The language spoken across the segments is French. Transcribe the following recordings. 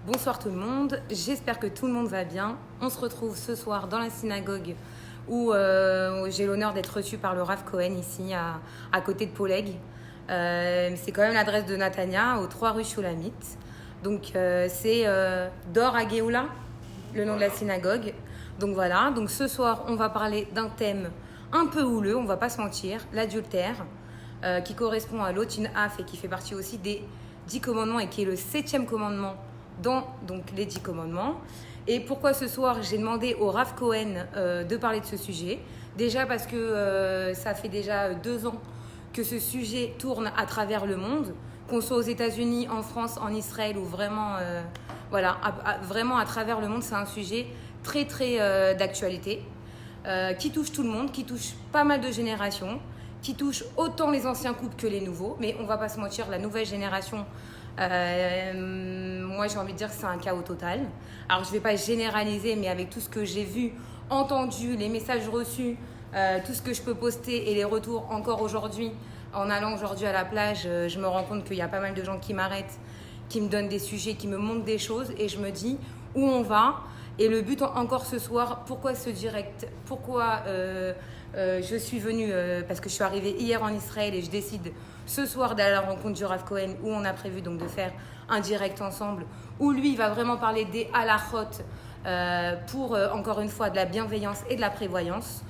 Bonsoir tout le monde, j'espère que tout le monde va bien. On se retrouve ce soir dans la synagogue où j'ai l'honneur d'être reçue par le Rav Cohen ici à côté de Poleg. C'est quand même l'adresse de Natania, aux 3 rue Shulamit. Donc c'est Dor Ageoula, le nom de la synagogue. Donc voilà, donc ce soir on va parler d'un thème un peu houleux, on va pas se mentir, l'adultère, qui correspond à l'Otin Af et qui fait partie aussi des 10 commandements et qui est le 7e commandement dans donc, les 10 commandements. Et pourquoi ce soir j'ai demandé au Rav Cohen de parler de ce sujet? Déjà parce que ça fait déjà 2 ans que ce sujet tourne à travers le monde, qu'on soit aux États-Unis, en France, en Israël ou vraiment, vraiment à travers le monde, c'est un sujet très très d'actualité qui touche tout le monde, qui touche pas mal de générations, qui touche autant les anciens couples que les nouveaux. Mais on va pas se mentir, la nouvelle génération, moi j'ai envie de dire que c'est un chaos total. Alors je vais pas généraliser, mais avec tout ce que j'ai vu, entendu, les messages reçus, tout ce que je peux poster et les retours encore aujourd'hui, en allant aujourd'hui à la plage, je me rends compte qu'il y a pas mal de gens qui m'arrêtent, qui me donnent des sujets, qui me montrent des choses et je me dis où on va. Et le but encore ce soir, pourquoi ce direct? Pourquoi je suis venue parce que je suis arrivée hier en Israël et je décide ce soir d'aller à la rencontre du Rav Cohen où on a prévu donc de faire un direct ensemble où lui il va vraiment parler des halachot pour encore une fois de la bienveillance et de la prévoyance.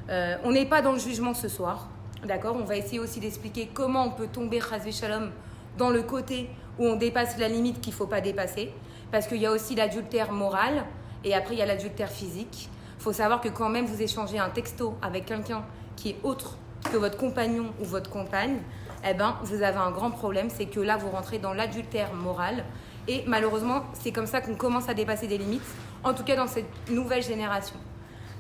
On n'est pas dans le jugement ce soir, d'accord? On va essayer aussi d'expliquer comment on peut tomber chas v'shalom dans le côté où on dépasse la limite qu'il ne faut pas dépasser, parce qu'il y a aussi l'adultère moral et après il y a l'adultère physique. Il faut savoir que quand même vous échangez un texto avec quelqu'un qui est autre que votre compagnon ou votre compagne, eh ben, vous avez un grand problème, c'est que là vous rentrez dans l'adultère moral et malheureusement c'est comme ça qu'on commence à dépasser des limites, en tout cas dans cette nouvelle génération.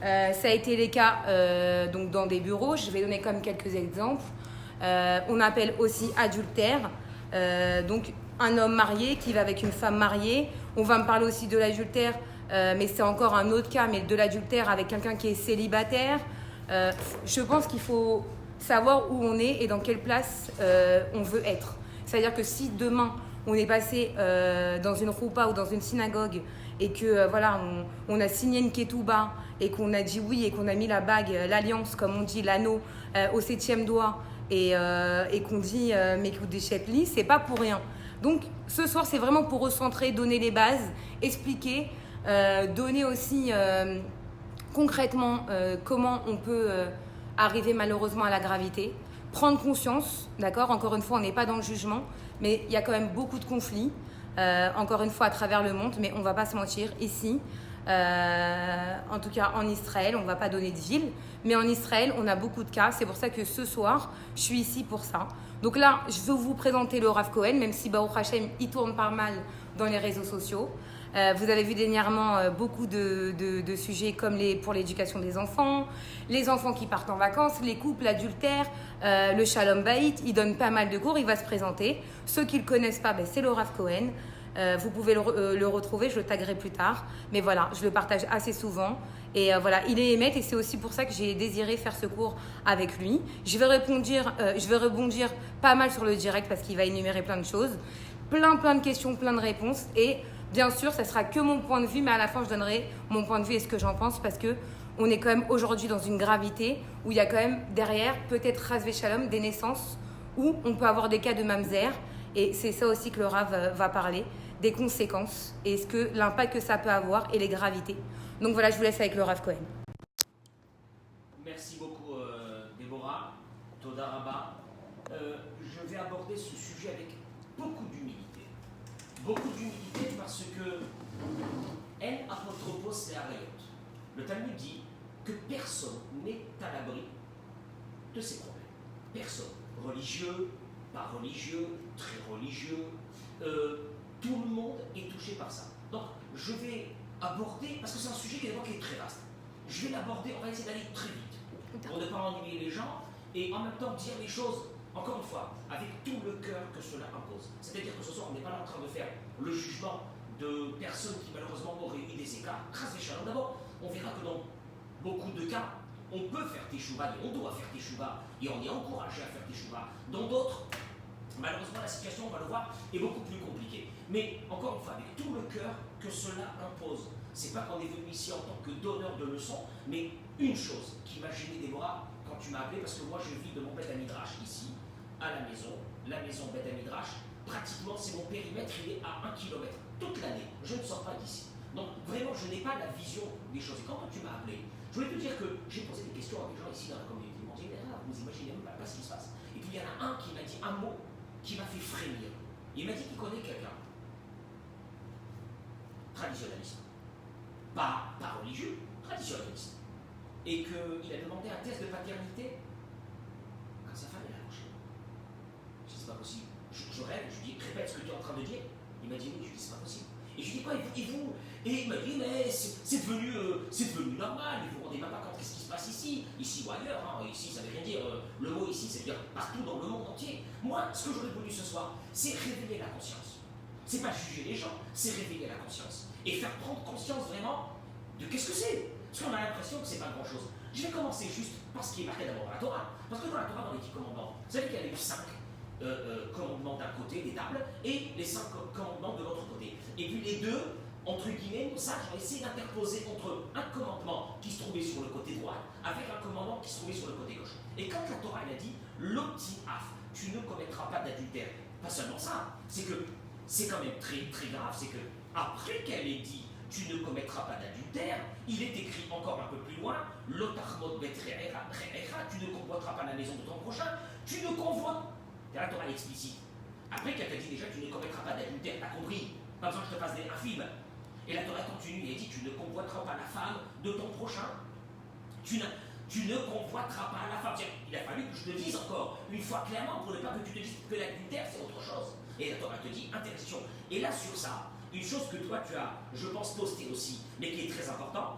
Ça a été les cas donc dans des bureaux, je vais donner comme quelques exemples. On appelle aussi adultère, donc un homme marié qui va avec une femme mariée. On va me parler aussi de l'adultère, mais c'est encore un autre cas, mais de l'adultère avec quelqu'un qui est célibataire. Je pense qu'il faut savoir où on est et dans quelle place on veut être. C'est-à-dire que si demain on est passé dans une roupa ou dans une synagogue et que voilà, on a signé une ketouba et qu'on a dit oui et qu'on a mis la bague, l'alliance, comme on dit, l'anneau au 7e doigt et qu'on dit mais que des cheplis, c'est pas pour rien. Donc ce soir c'est vraiment pour recentrer, donner les bases, expliquer, donner aussi concrètement comment on peut arriver malheureusement à la gravité, prendre conscience, d'accord? Encore une fois on n'est pas dans le jugement, mais il y a quand même beaucoup de conflits, encore une fois à travers le monde, mais on ne va pas se mentir, ici, en tout cas en Israël, on ne va pas donner de ville, mais en Israël, on a beaucoup de cas. C'est pour ça que ce soir, je suis ici pour ça. Donc là, je veux vous présenter le Rav Cohen, même si Baruch Hashem, il tourne pas mal dans les réseaux sociaux. Vous avez vu dernièrement beaucoup de sujets comme pour l'éducation des enfants, les enfants qui partent en vacances, les couples adultères, le Shalom Bayit, il donne pas mal de cours, il va se présenter. Ceux qui ne le connaissent pas, c'est le Rav Cohen. Vous pouvez le retrouver, je le taguerai plus tard. Mais voilà, je le partage assez souvent. Et voilà, il est émet et c'est aussi pour ça que j'ai désiré faire ce cours avec lui. Je vais rebondir pas mal sur le direct parce qu'il va énumérer plein de choses. Plein de questions, plein de réponses. Et bien sûr, ça sera que mon point de vue, mais à la fin, je donnerai mon point de vue et ce que j'en pense parce que on est quand même aujourd'hui dans une gravité où il y a quand même derrière, peut-être Chas v'Shalom, des naissances où on peut avoir des cas de mamzer. Et c'est ça aussi que le Rav va parler, des conséquences et l'impact que ça peut avoir et les gravités. Donc voilà, je vous laisse avec le Rav Cohen. Merci beaucoup Déborah, Toda Rabba. Je vais aborder ce sujet avec beaucoup d'humilité. Beaucoup d'humilité parce que En apotropos c'est arayot. Le Talmud dit que personne n'est à l'abri de ses problèmes. Personne. Religieux, pas religieux, très religieux, tout le monde est touché par ça. Donc je vais aborder, parce que c'est un sujet qui est très vaste, je vais l'aborder, on va essayer d'aller très vite, pour ne pas ennuyer les gens, et en même temps dire les choses, encore une fois, avec tout le cœur que cela impose. C'est-à-dire que ce soir, on n'est pas là en train de faire le jugement de personnes qui malheureusement auraient eu des écarts. D'abord, on verra que dans beaucoup de cas, on peut faire teshuva et on doit faire teshuva et on est encouragé à faire teshuva. Dans d'autres, malheureusement, la situation, on va le voir, est beaucoup plus compliquée. mais encore une fois, avec tout le cœur que cela impose. C'est pas qu'on est venu ici en tant que donneur de leçons, mais une chose qui m'a gêné, Déborah, quand tu m'as appelé, parce que moi je vis de mon Beth Midrash ici, à la maison Beth Midrash, pratiquement c'est mon périmètre, il est à 1 km toute l'année, je ne sors pas d'ici. Donc vraiment je n'ai pas la vision des choses. Et quand tu m'as appelé, je voulais te dire que j'ai posé des questions à des gens ici dans la communauté, ils m'ont dit, mais là, vous imaginez même pas ce qui se passe. Et puis il y en a un qui m'a dit un mot qui m'a fait frémir. Il m'a dit qu'il connaît quelqu'un, traditionnaliste, pas religieux, traditionnaliste, et qu'il a demandé un test de paternité quand sa femme est accouchée. Je dis, c'est pas possible. Je rêve, je lui dis, répète ce que tu es en train de dire. Il m'a dit, oui, je dis, c'est pas possible. Et je lui dis, quoi, et vous? Et il m'a dit, mais c'est devenu normal, vous vous rendez même pas compte de ce qui se passe ici ou ailleurs. Hein. Ici, ça veut rien dire. Le mot ici, c'est dire partout dans le monde entier. Moi, ce que j'aurais voulu ce soir, c'est réveiller la conscience. C'est pas juger les gens, c'est réveiller la conscience. Et faire prendre conscience vraiment de qu'est-ce que c'est. Parce qu'on a l'impression que c'est pas grand-chose. Je vais commencer juste par ce qui est marqué d'abord dans la Torah. Parce que dans la Torah, dans les 10 commandements, vous savez qu'il y a eu 5 commandements d'un côté, des tables, et les 5 commandements de l'autre côté. Et puis les deux, entre guillemets, nos sages ont essayé d'interposer entre un commandement qui se trouvait sur le côté droit avec un commandement qui se trouvait sur le côté gauche. Et quand la Torah elle a dit l'opti-af, tu ne commettras pas d'adultère, pas seulement ça, c'est que c'est quand même très, très grave, c'est que après qu'elle ait dit tu ne commettras pas d'adultère, il est écrit encore un peu plus loin l'otarmot betreera, tu ne convoiteras pas la maison de ton prochain, tu ne convoites. La Torah est explicite. Après qu'elle t'a dit déjà tu ne commettras pas d'adultère, t'as compris, pas besoin que je te fasse un film. Et la Torah continue et dit tu ne convoiteras pas la femme de ton prochain. Tu ne convoiteras pas la femme. Tiens, il a fallu que je te dise encore une fois clairement pour ne pas que tu te dises que l'adultère c'est autre chose. Et la Torah te dit interdiction. Et là sur ça, une chose que toi tu as, je pense, posté aussi, mais qui est très important,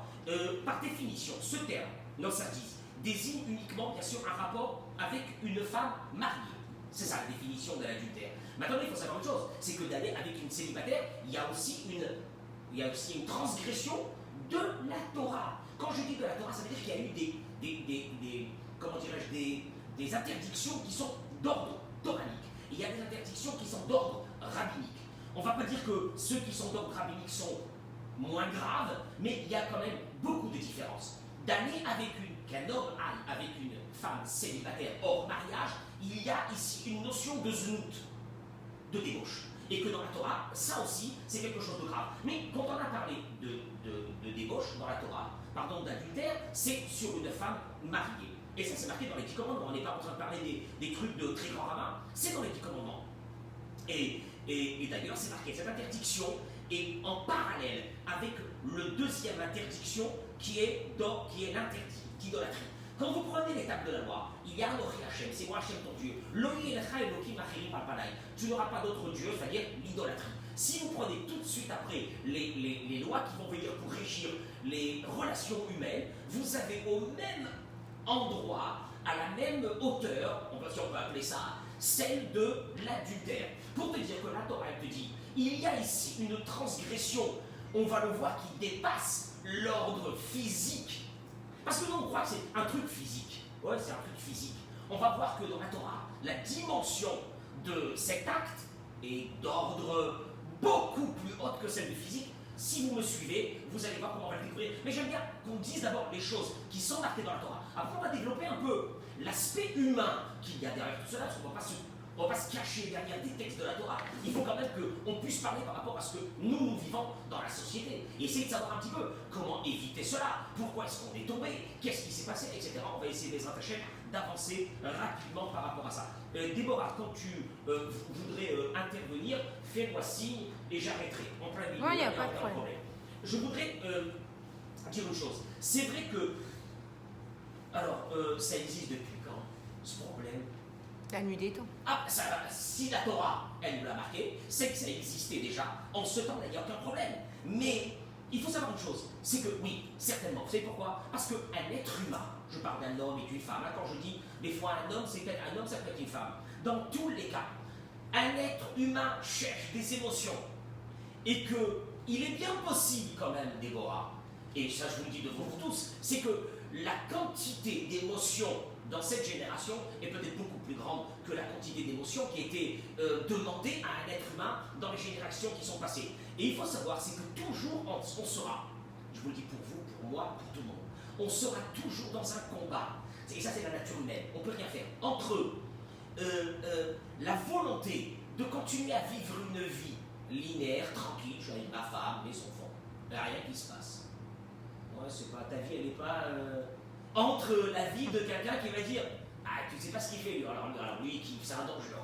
par définition, ce terme, nosardis, désigne uniquement bien sûr un rapport avec une femme mariée. C'est ça la définition de l'adultère. Maintenant, il faut savoir une chose, c'est que d'aller avec une célibataire, il y a aussi une transgression de la Torah. Quand je dis de la Torah, ça veut dire qu'il y a eu des interdictions qui sont d'ordre toranique. Il y a des interdictions qui sont d'ordre rabbinique. On ne va pas dire que ceux qui sont d'ordre rabbinique sont moins graves, mais il y a quand même beaucoup de différences. D'aller qu'un homme aille avec une femme célibataire hors mariage, il y a ici une notion de znout, de débauche. Et que dans la Torah, ça aussi, c'est quelque chose de grave. Mais quand on a parlé de débauche dans la Torah, d'adultère, c'est sur une femme mariée. Et ça, c'est marqué dans les 10 commandements. On n'est pas en train de parler des trucs de très grands rabbins, c'est dans les 10 commandements. Et d'ailleurs, c'est marqué, cette interdiction est en parallèle avec le deuxième interdiction qui est l'interdit d'idolâtrie. Quand vous prenez les tables de la loi, il y a Anochi Hachem, c'est moi Hachem ton Dieu. Loï Elecha Elokim Achirim Alpanaï. Tu n'auras pas d'autre Dieu, c'est-à-dire l'idolâtrie. Si vous prenez tout de suite après les lois qui vont venir pour régir les relations humaines, vous avez au même endroit, à la même hauteur, si on peut appeler ça, celle de l'adultère. Pour te dire que la Torah te dit, il y a ici une transgression, on va le voir, qui dépasse l'ordre physique. Parce que nous, on croit que c'est un truc physique. Ouais, c'est un truc physique. On va voir que dans la Torah, la dimension de cet acte est d'ordre beaucoup plus haute que celle du physique. Si vous me suivez, vous allez voir comment on va le découvrir. Mais j'aime bien qu'on dise d'abord les choses qui sont marquées dans la Torah. Après, on va développer un peu l'aspect humain qu'il y a derrière tout cela, parce qu'on ne va pas se cacher derrière des textes de la Torah. Il faut quand même qu'on puisse parler par rapport à ce que nous vivons dans la société. Et essayer de savoir un petit peu comment éviter cela, pourquoi est-ce qu'on est tombé, qu'est-ce qui s'est passé, etc. On va essayer les attachés d'avancer rapidement par rapport à ça. Déborah, quand tu voudrais intervenir, fais-moi signe et j'arrêterai. En plein milieu, il n'y a pas de problème. Je voudrais dire une chose. C'est vrai que... Alors, ça existe depuis quand, ce problème? La nuit des temps. Ah, si la Torah, elle nous l'a marqué, c'est que ça existait déjà. En ce temps, il n'y a aucun problème. Mais il faut savoir une chose, c'est que oui, certainement. Vous savez pourquoi? Parce qu'un être humain, je parle d'un homme et d'une femme, hein, quand je dis des fois un homme, c'est peut-être un homme, ça peut être une femme. Dans tous les cas, un être humain cherche des émotions. Et qu'il est bien possible quand même, Déborah, et ça je vous le dis devant vous tous, c'est que la quantité d'émotions dans cette génération est peut-être beaucoup plus grande que la quantité d'émotions qui était demandée à un être humain dans les générations qui sont passées. Et il faut savoir, c'est que toujours on sera, je vous le dis pour vous, pour moi, pour tout le monde, on sera toujours dans un combat. Et ça, c'est la nature humaine. On ne peut rien faire. Entre la volonté de continuer à vivre une vie linéaire, tranquille, je suis avec ma femme, mes enfants, il n'y a rien qui se passe. Ouais, c'est pas, ta vie, elle n'est pas entre la vie de quelqu'un qui va dire ah, tu ne sais pas ce qu'il fait lui. Alors lui, c'est un danger.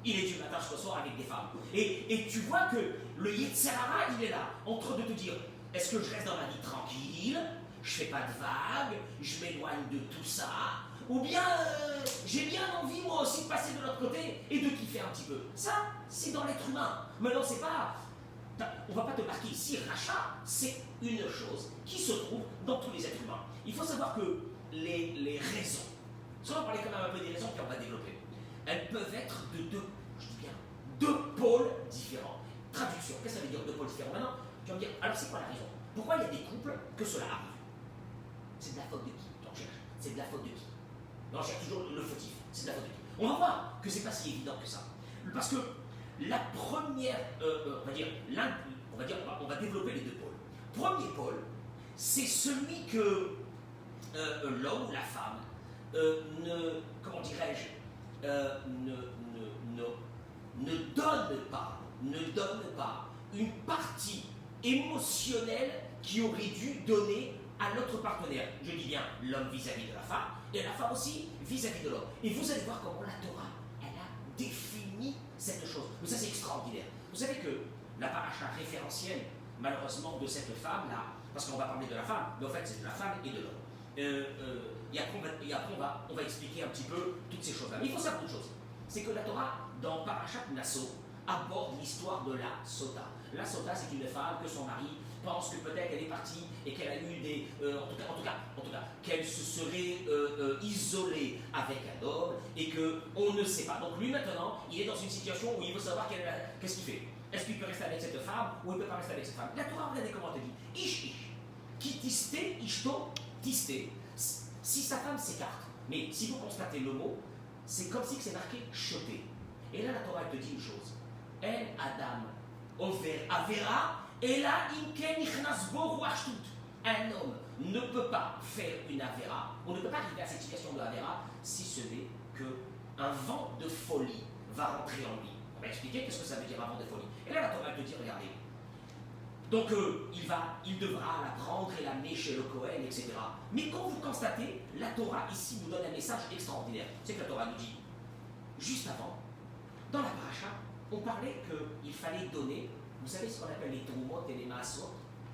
Il est du matin jusqu'au soir avec des femmes. Et tu vois que le Yetzer Hara, il est là, en train de te dire est-ce que je reste dans ma vie tranquille, je fais pas de vagues, je m'éloigne de tout ça, ou bien j'ai bien envie moi aussi de passer de l'autre côté et de kiffer un petit peu. Ça, c'est dans l'être humain. Maintenant, c'est pas. On va pas te marquer ici, rachat, c'est une chose qui se trouve dans tous les êtres humains. Il faut savoir que les raisons, si on va parler quand même un peu des raisons, puis on va développer, elles peuvent être de deux pôles différents. Traduction, qu'est-ce que ça veut dire deux pôles différents? Maintenant, tu vas me dire, alors c'est quoi la raison? Pourquoi il y a des couples que cela arrive? C'est de la faute de qui? On cherche. C'est de la faute de qui? On cherche toujours le fautif. C'est de la faute de qui? On va voir que c'est pas si évident que ça. Parce que la première, on va développer les deux pôles. Premier pôle, c'est celui que l'homme ou la femme ne donne pas une partie émotionnelle qui aurait dû donner à l'autre partenaire. Je dis bien l'homme vis-à-vis de la femme et la femme aussi vis-à-vis de l'homme. Et vous allez voir comment la Torah, elle a défini cette chose. Mais ça, c'est extraordinaire. Vous savez que la paracha référentielle, malheureusement, de cette femme-là, parce qu'on va parler de la femme, mais en fait, c'est de la femme et de l'homme. Et après, on va expliquer un petit peu toutes ces choses-là. Mais il faut savoir une chose, c'est que la Torah, dans Parashat Nasso, aborde l'histoire de la Sota. La Sota, c'est une femme que son mari pense que peut-être elle est partie et qu'elle a eu des... en tout cas, qu'elle se serait isolée avec un homme et qu'on ne sait pas. Donc lui, maintenant, il est dans une situation où il veut savoir qu'est-ce qu'il fait. Est-ce qu'il peut rester avec cette femme ou il ne peut pas rester avec cette femme? La Torah, regardez comment elle dit. Ish, qui tisté, ishto, tisté. Si sa femme s'écarte, mais si vous constatez le mot, c'est comme si c'est marqué choté. Et là, la Torah te dit une chose. El Adam, Over, Avera, et là, Inken Ichnas Bo Ruach Shtut. Un homme ne peut pas faire une Avera, on ne peut pas arriver à cette situation de Avera, si ce n'est qu'un vent de folie va rentrer en lui. On va expliquer qu'est-ce que ça veut dire un vent de folie. Et là, la Torah te dit, regardez. Donc, il devra la prendre et l'amener chez le Kohen, etc. Mais quand vous constatez, la Torah ici nous donne un message extraordinaire. C'est que la Torah nous dit, juste avant, dans la paracha, on parlait qu'il fallait donner, vous savez ce qu'on appelle les trumot et les maasot,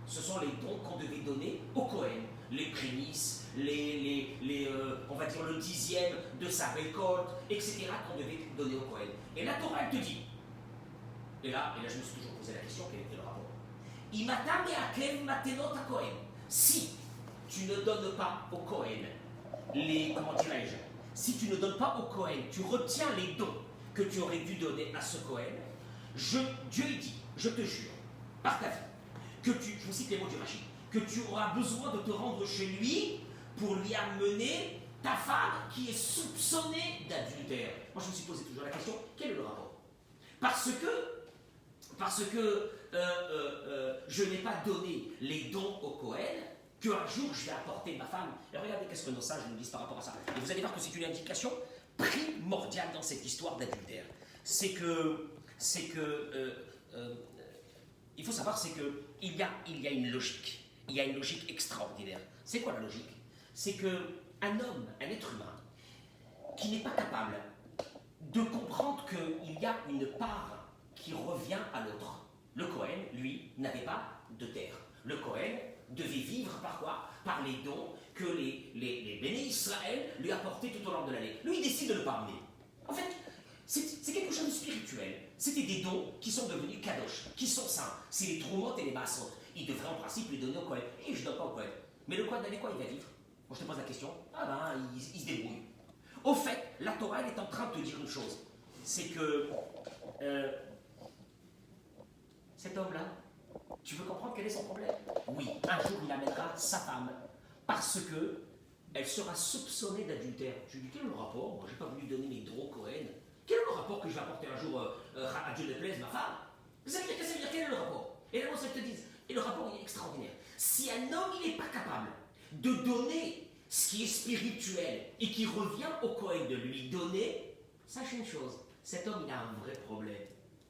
ce sont les dons qu'on devait donner au Kohen, les prémices, on va dire le 10e de sa récolte, etc. qu'on devait donner au Kohen. Et la Torah, elle te dit, et là je me suis toujours posé la question, quel était le rapport? Si tu ne donnes pas au Kohen si tu ne donnes pas au Kohen, tu retiens les dons que tu aurais dû donner à ce Kohen, Dieu il dit, je te jure, par ta vie, je vous cite les mots du Rachid, que tu auras besoin de te rendre chez lui pour lui amener ta femme qui est soupçonnée d'adultère. Moi je me suis posé toujours la question, quel est le rapport? Parce que je n'ai pas donné les dons au Kohen, qu'un jour je vais apporter ma femme. Et regardez qu'est-ce que nos sages nous disent par rapport à ça. Et vous allez voir que c'est une indication primordiale dans cette histoire d'adultère. Il faut savoir, c'est qu'il y a une logique. Il y a une logique extraordinaire. C'est quoi la logique? C'est qu'un homme, un être humain, qui n'est pas capable de comprendre qu'il y a une part qui revient à l'autre. Le Kohen, lui, n'avait pas de terre. Le Kohen devait vivre par quoi? Par les dons que les béné Israël lui apportaient tout au long de l'année. Lui, il décide de ne pas amener. En fait, c'est quelque chose de spirituel. C'était des dons qui sont devenus kadosh, qui sont saints. C'est les trumot et les maasot. Il devrait en principe lui donner au Kohen. Et je ne donne pas au Kohen. Mais le Kohen, avec quoi il va vivre? Moi, je te pose la question. Ah ben, il se débrouille. Au fait, la Torah, elle est en train de te dire une chose. C'est que cet homme-là, tu veux comprendre quel est son problème? Oui, un jour il amènera sa femme parce que elle sera soupçonnée d'adultère. Je lui dis, quel est le rapport? Moi, j'ai pas voulu donner mes droits au Cohen. Quel est le rapport que je vais apporter un jour à Dieu ne plaise, ma femme? Ça veut dire, quel est le rapport? Et là, moi, ça te dit, et le rapport, il est extraordinaire. Si un homme, il n'est pas capable de donner ce qui est spirituel et qui revient au Cohen de lui donner, sache une chose, cet homme, il a un vrai problème.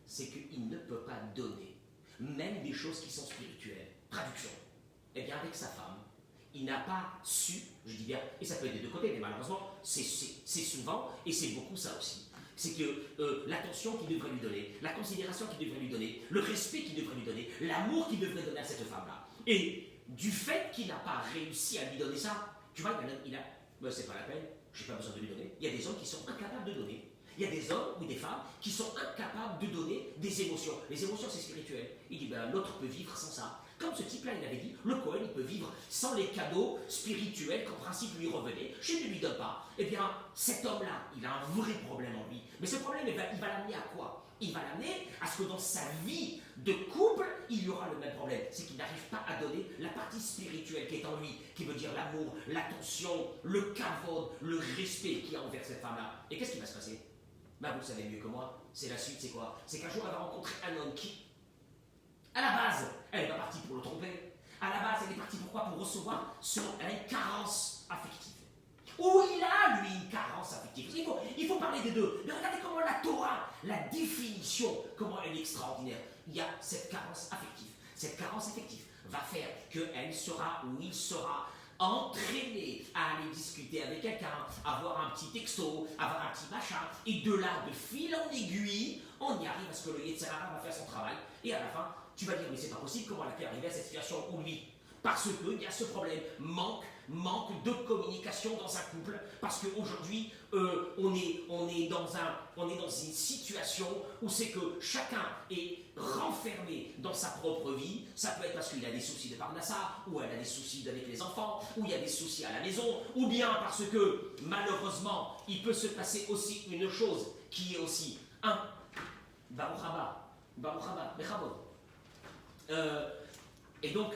C'est qu'il ne peut pas donner, même des choses qui sont spirituelles. Traduction. Eh bien, avec sa femme, il n'a pas su, je dis bien, et ça peut être des deux côtés, mais malheureusement, c'est souvent, et c'est beaucoup ça aussi. C'est que l'attention qu'il devrait lui donner, la considération qu'il devrait lui donner, le respect qu'il devrait lui donner, l'amour qu'il devrait donner à cette femme-là. Et du fait qu'il n'a pas réussi à lui donner ça, tu vois, ben, c'est pas la peine, je n'ai pas besoin de lui donner. Il y a des hommes qui sont incapables de donner. Il y a des hommes ou des femmes qui sont incapables de donner des émotions. Les émotions, c'est spirituel. Il dit, ben, l'autre peut vivre sans ça. Comme ce type-là, il avait dit, le Cohen, il peut vivre sans les cadeaux spirituels qu'en principe lui revenaient. Je ne lui donne pas. Eh bien, cet homme-là, il a un vrai problème en lui. Mais ce problème, il va l'amener à quoi? Il va l'amener à ce que dans sa vie de couple, il y aura le même problème. C'est qu'il n'arrive pas à donner la partie spirituelle qui est en lui, qui veut dire l'amour, l'attention, le kavod, le respect qu'il y a envers cette femme-là. Et qu'est-ce qui va se passer? Ben, vous le savez mieux que moi. C'est la suite, c'est quoi? C'est qu'un jour, elle va rencontrer un homme qui, à la base, elle n'est pas partie pour le tromper. À la base, elle est partie pourquoi? Pour recevoir elle a une carence affective. Ou il a, lui, une carence affective. Il faut parler des deux. Mais regardez comment la Torah, la définition, comment elle est extraordinaire. Il y a cette carence affective. Cette carence affective va faire qu'elle sera ou il sera entraîné à aller discuter avec quelqu'un, avoir un petit texto, avoir un petit machin, et de là, de fil en aiguille, on y arrive à ce que le Yetzer Hara va faire son travail, et à la fin, tu vas dire, mais c'est pas possible, comment elle a pu arriver à cette situation où lui? Parce qu'il y a ce problème, manque de communication dans un couple, parce qu'aujourd'hui, on est dans une situation où c'est que chacun est renfermé dans sa propre vie. Ça peut être parce qu'il a des soucis de Parnassa, ou elle a des soucis avec les enfants, ou il y a des soucis à la maison, ou bien parce que, malheureusement, il peut se passer aussi une chose qui est aussi Baruch Haba, Bechavod. Et donc,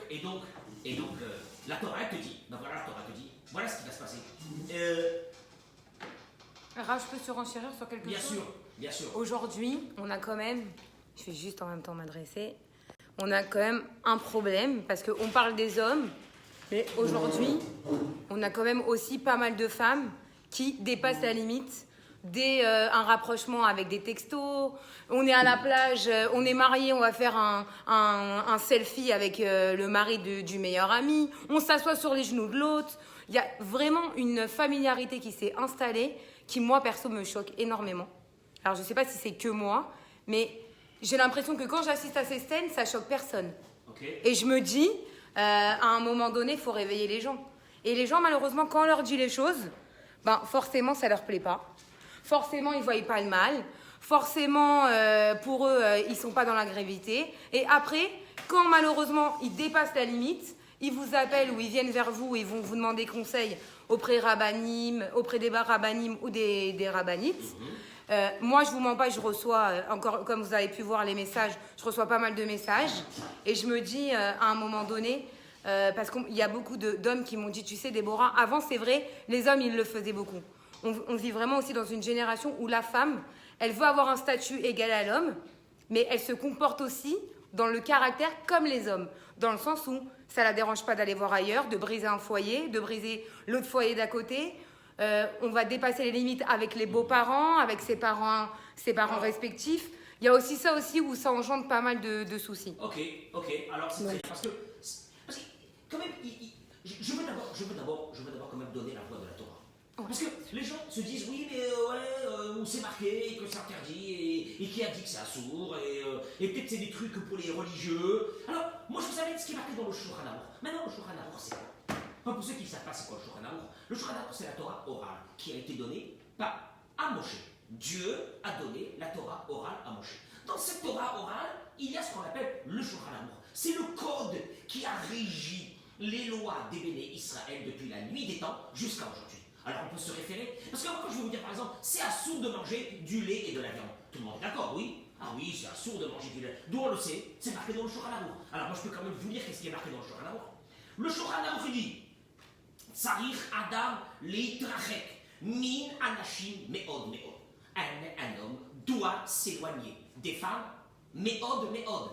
la Torah te dit, ben voilà, la Torah te dit, voilà ce qui va se passer. Rav, je peux surenchérir sur quelque chose? Bien sûr. Aujourd'hui, on a quand même, je vais juste en même temps m'adresser, on a quand même un problème, parce qu'on parle des hommes, mais aujourd'hui, on a quand même aussi pas mal de femmes qui dépassent la limite. Dès un rapprochement avec des textos, on est à la plage, on est mariés, on va faire un selfie avec le mari du meilleur ami, on s'assoit sur les genoux de l'autre. Il y a vraiment une familiarité qui s'est installée qui, moi, perso, me choque énormément. Alors, je ne sais pas si c'est que moi, mais j'ai l'impression que quand j'assiste à ces scènes, ça choque personne. Okay. Et je me dis, à un moment donné, il faut réveiller les gens. Et les gens, malheureusement, quand on leur dit les choses, ben, forcément, ça ne leur plaît pas. Forcément, ils ne voient pas le mal. Forcément, pour eux, ils ne sont pas dans la gravité. Et après, quand malheureusement, ils dépassent la limite, ils vous appellent ou ils viennent vers vous et ils vont vous demander conseil auprès des rabbanim ou des rabbanites. Moi, je ne vous mens pas, je reçois, encore comme vous avez pu voir les messages, je reçois pas mal de messages. Et je me dis, à un moment donné, parce qu'il y a beaucoup d'hommes qui m'ont dit, tu sais, Déborah, avant, c'est vrai, les hommes, ils le faisaient beaucoup. On vit vraiment aussi dans une génération où la femme, elle veut avoir un statut égal à l'homme, mais elle se comporte aussi dans le caractère comme les hommes, dans le sens où ça ne la dérange pas d'aller voir ailleurs, de briser un foyer, de briser l'autre foyer d'à côté. On va dépasser les limites avec les beaux-parents, avec ses parents respectifs. Il y a aussi ça aussi où ça engendre pas mal de soucis. Ok. Alors c'est très bien parce que quand même, je veux d'abord quand même donner la voix de la Torah. Parce que les gens se disent oui mais où c'est marqué que c'est interdit et qui a dit que c'est assourd et peut-être c'est des trucs pour les religieux. Alors moi je vous savais ce qui est marqué dans le Shulchan Aruch. Maintenant le Shulchan Aruch c'est quoi? Enfin, pour ceux qui ne savent pas c'est quoi le Shulchan Aruch, le Shulchan Aruch c'est la Torah orale qui a été donnée à Moshe. Dieu a donné la Torah orale à Moshe. Dans cette Torah orale, il y a ce qu'on appelle le Shulchan Aruch. C'est le code qui a régi les lois des Béné Israël depuis la nuit des temps jusqu'à aujourd'hui. Alors on peut se référer, parce que moi je vais vous dire par exemple, c'est assourd de manger du lait et de la viande. Tout le monde est d'accord, oui? Ah oui, c'est assourd de manger du lait. D'où on le sait? C'est marqué dans le Shulchan Aruch. Alors moi je peux quand même vous dire qu'est-ce qui est marqué dans le Shulchan Aruch. Le Shulchan Aruch dit, Tsarich Adam leitrachek min anashim meod meod. Un homme doit s'éloigner des femmes meod meod.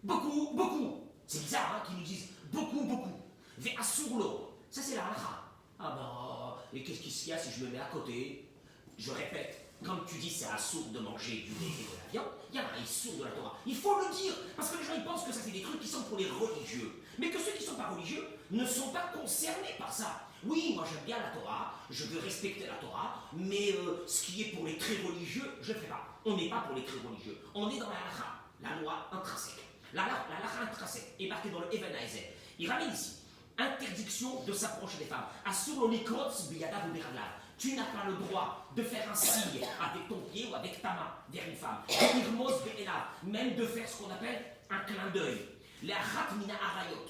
Beaucoup, beaucoup. C'est bizarre hein, qu'ils nous disent beaucoup, beaucoup. Ve'asurlo. Ça c'est la halakha. Ah ben, et qu'est-ce qu'il y a si je me mets à côté? Je répète, comme tu dis c'est assourd de manger du lait et de la viande, il y a un issour de la Torah. Il faut le dire, parce que les gens ils pensent que ça c'est des trucs qui sont pour les religieux. Mais que ceux qui ne sont pas religieux ne sont pas concernés par ça. Oui, moi j'aime bien la Torah, je veux respecter la Torah, mais ce qui est pour les très religieux, je ne le fais pas. On n'est pas pour les très religieux. On est dans la halakha, la loi intrinsèque. La halakha intrinsèque est marquée dans le Even Haezer. Il ramène ici interdiction de s'approcher des femmes. Assur l'onikotz biyadav ou biradlav. Tu n'as pas le droit de faire un signe avec ton pied ou avec ta main vers une femme. Irmos be'elav, même de faire ce qu'on appelle un clin d'œil. Les achat mina arayot,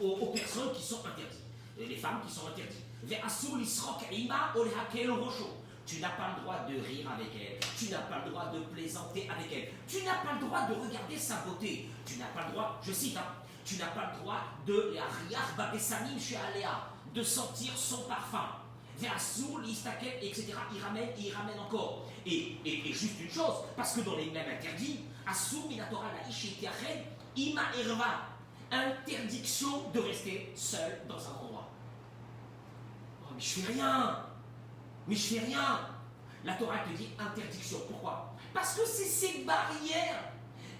aux personnes qui sont interdites, les femmes qui sont interdites. Ve'asur l'isrok ima ou lehakel rosho. Tu n'as pas le droit de rire avec elle, tu n'as pas le droit de plaisanter avec elle, tu n'as pas le droit de regarder sa beauté, tu n'as pas le droit, je cite, tu n'as pas le droit de de sentir son parfum. Etc. Il ramène encore. Et juste une chose, parce que dans les mêmes interdits, interdiction de rester seul dans un endroit. Oh, mais je fais rien. Mais je fais rien. La Torah te dit interdiction. Pourquoi? Parce que c'est ces barrières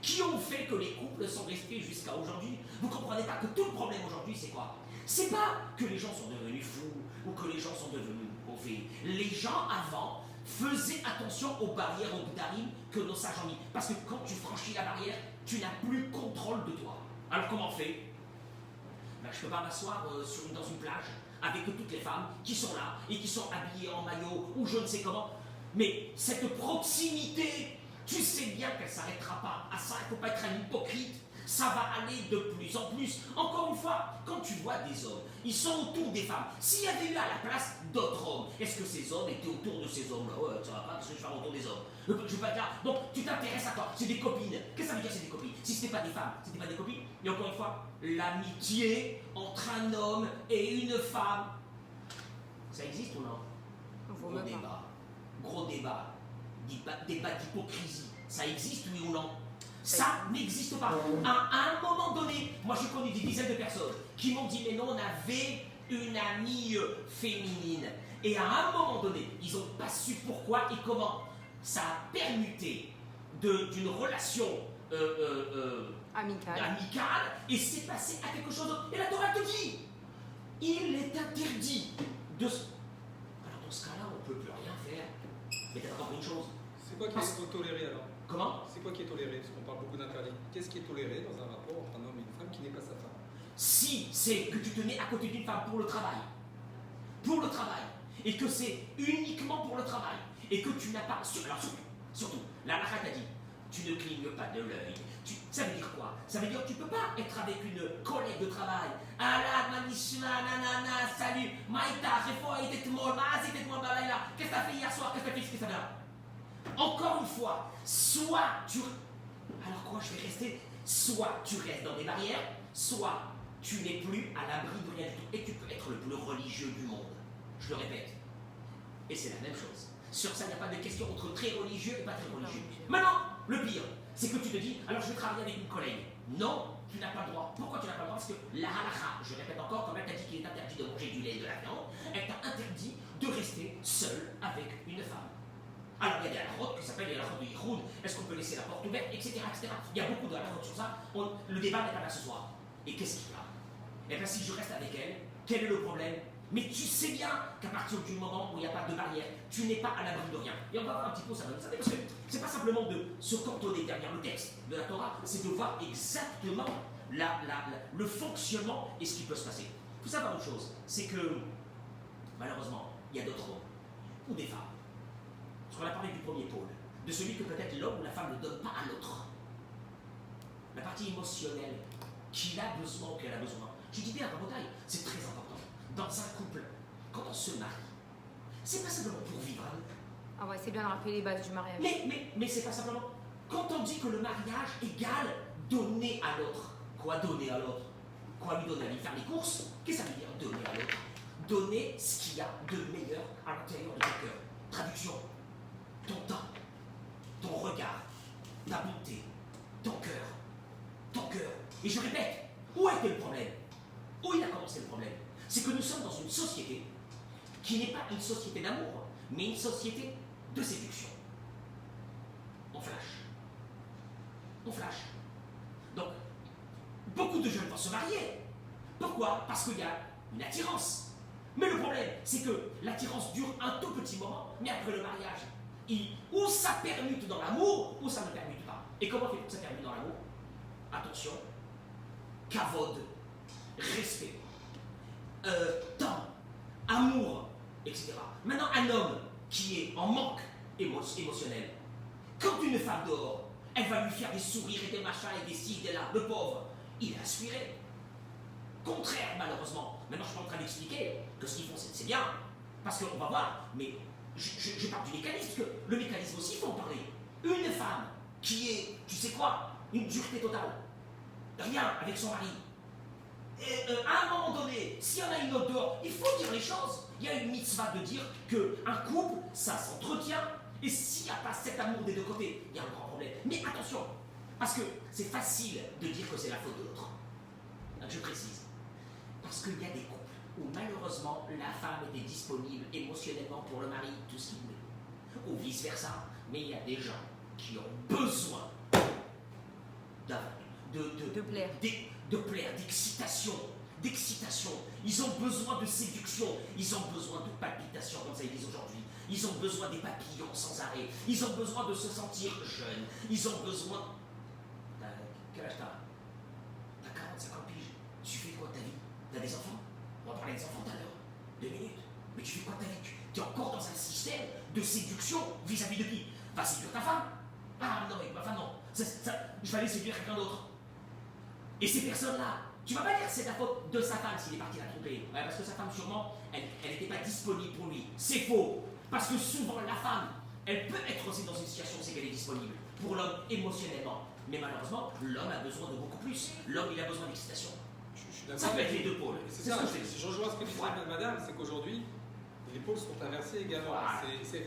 qui ont fait que les couples sont restés jusqu'à aujourd'hui. Vous ne comprenez pas que tout le problème aujourd'hui, c'est quoi? C'est pas que les gens sont devenus fous ou que les gens sont devenus mauvais. Les gens avant faisaient attention aux barrières, aux bdarim que nos sages ont mis. Parce que quand tu franchis la barrière, tu n'as plus contrôle de toi. Alors comment on fait? Ben, je ne peux pas m'asseoir dans une plage avec toutes les femmes qui sont là et qui sont habillées en maillot ou je ne sais comment. Mais cette proximité, tu sais bien qu'elle ne s'arrêtera pas. À ça, il ne faut pas être un hypocrite. Ça va aller de plus en plus. Encore une fois, quand tu vois des hommes, ils sont autour des femmes. S'il y avait eu à la place d'autres hommes, est-ce que ces hommes étaient autour de ces hommes-là? Ouais, ça va pas, parce que je vais faire autour des hommes. Je ne veux pas dire. Donc, tu t'intéresses à quoi? C'est des copines. Qu'est-ce que ça veut dire, c'est des copines? Si ce n'était pas des femmes, ce n'était pas des copines. Et encore une fois, l'amitié entre un homme et une femme, ça existe ou non? Gros débat. Gros débat. Débat d'hypocrisie. Ça existe, oui ou non? Ça n'existe pas. À un moment donné, moi j'ai connu des dizaines de personnes qui m'ont dit mais non, on avait une amie féminine. Et à un moment donné, ils n'ont pas su pourquoi et comment. Ça a permuté d'une relation amicale et c'est passé à quelque chose d'autre. Et la Torah te dit, il est interdit de... Alors dans ce cas-là, on ne peut plus rien faire. Mais t'as compris une chose. C'est quoi qui est toléré alors? Comment? C'est quoi qui est toléré? Parce qu'on parle beaucoup d'interdits. Qu'est-ce qui est toléré dans un rapport entre un homme et une femme qui n'est pas sa femme? Si c'est que tu te mets à côté d'une femme pour le travail, et que c'est uniquement pour le travail, et que tu n'as pas... Alors surtout, la halakha t'a dit, tu ne clignes pas de l'œil. Ça veut dire quoi? Ça veut dire que tu ne peux pas être avec une collègue de travail. Ah là, manishma, nanana, salut, maïta, qu'est-ce que t'as fait hier soir? Qu'est-ce que t'as fait? Qu'est-ce que t'as fait? Encore une fois, soit tu... Alors quoi, je vais rester? Soit tu restes dans des barrières, soit tu n'es plus à l'abri de rien du tout. Et tu peux être le plus religieux du monde. Je le répète. Et c'est la même chose. Sur ça, il n'y a pas de question entre très religieux et pas très religieux. Maintenant, le pire, c'est que tu te dis, alors je vais travailler avec une collègue. Non, tu n'as pas le droit. Pourquoi tu n'as pas le droit? Parce que la halakha, je répète encore, comme elle t'a dit qu'il est interdit de manger du lait et de la viande, elle t'a interdit de rester seul avec une femme. Alors il y a des halakhot qui s'appellent les halakhot de Yichud, est-ce qu'on peut laisser la porte ouverte, etc. Il y a beaucoup de halakhot sur ça, le débat n'est pas là ce soir. Et qu'est-ce qu'il y a? Eh bien si je reste avec elle, quel est le problème? Mais tu sais bien qu'à partir du moment où il n'y a pas de barrière, tu n'es pas à l'abri de rien. Et on va voir un petit peu ça va nous aider, parce que c'est pas simplement de se cantonner derrière le texte de la Torah, c'est de voir exactement le fonctionnement et ce qui peut se passer. Il faut savoir une chose, c'est que malheureusement, il y a d'autres hommes ou des femmes. Parce qu'on a parlé du premier pôle, de celui que peut-être l'homme ou la femme ne donne pas à l'autre. La partie émotionnelle qu'il a besoin ou qu'elle a besoin. Je dis bien à Rabotai, c'est très important. Dans un couple, quand on se marie, c'est pas simplement pour vivre. Ah ouais, c'est bien de rappeler les bases du mariage. Mais c'est pas simplement. Quand on dit que le mariage égale donner à l'autre, quoi donner à l'autre? Quoi lui donner? Aller faire les courses? Qu'est-ce que ça veut dire donner à l'autre? Donner ce qu'il y a de meilleur à l'intérieur de ton cœur. Traduction. Ton temps, ton regard, ta bonté, ton cœur. Ton cœur. Et je répète, où était le problème? Où il a commencé le problème? C'est que nous sommes dans une société qui n'est pas une société d'amour, mais une société de séduction. On flash. On flash. Donc, beaucoup de jeunes vont se marier. Pourquoi? Parce qu'il y a une attirance. Mais le problème, c'est que l'attirance dure un tout petit moment, mais après le mariage, ou ça permute dans l'amour, ou ça ne permute pas. Et comment fait-on que ça permute dans l'amour? Attention, kavod, respect, temps, amour, etc. Maintenant, un homme qui est en manque émotionnel, quand une femme dehors, elle va lui faire des sourires et des machins et des ci, des là, le pauvre, il est inspiré. Contraire, malheureusement. Maintenant, je suis en train d'expliquer que ce qu'ils font, c'est bien. Parce qu'on va voir, mais je parle du mécanisme, que le mécanisme aussi, il faut en parler. Une femme qui est, tu sais quoi, une dureté totale, rien avec son mari. Et, à un moment donné, s'il y en a une autre dehors, il faut dire les choses. Il y a une mitzvah de dire qu'un couple, ça s'entretient. Et s'il n'y a pas cet amour des deux côtés, il y a un grand problème. Mais attention, parce que c'est facile de dire que c'est la faute de l'autre. Je précise. Parce qu'il y a des couples où malheureusement la femme était disponible émotionnellement pour le mari, tout ce qu'il voulait. Ou vice-versa. Mais il y a des gens qui ont besoin de plaire. De plaire, d'excitation. Ils ont besoin de séduction. Ils ont besoin de palpitations, comme ça ils disent aujourd'hui. Ils ont besoin des papillons sans arrêt. Ils ont besoin de se sentir jeunes. Ils ont besoin... Quel âge t'as? T'as 40, 50 piges. Tu fais quoi de ta vie? T'as des enfants? On va parler des enfants tout à l'heure. 2 minutes. Mais tu fais quoi de ta vie? Tu es encore dans un système de séduction vis-à-vis de qui? Va séduire ta femme? Ah non, mais ma femme non. Je vais aller séduire quelqu'un d'autre. Et ces personnes-là, tu vas pas dire que c'est la faute de sa femme s'il est parti la tromper. Ouais, parce que sa femme, sûrement, elle n'était pas disponible pour lui. C'est faux. Parce que souvent, la femme, elle peut être aussi dans une situation où c'est qu'elle est disponible pour l'homme émotionnellement. Mais malheureusement, l'homme a besoin de beaucoup plus. L'homme, il a besoin d'excitation. Ça peut être les deux pôles. C'est ça, je rejoins ce que dit madame, c'est qu'aujourd'hui, les pôles sont inversés également. Voilà.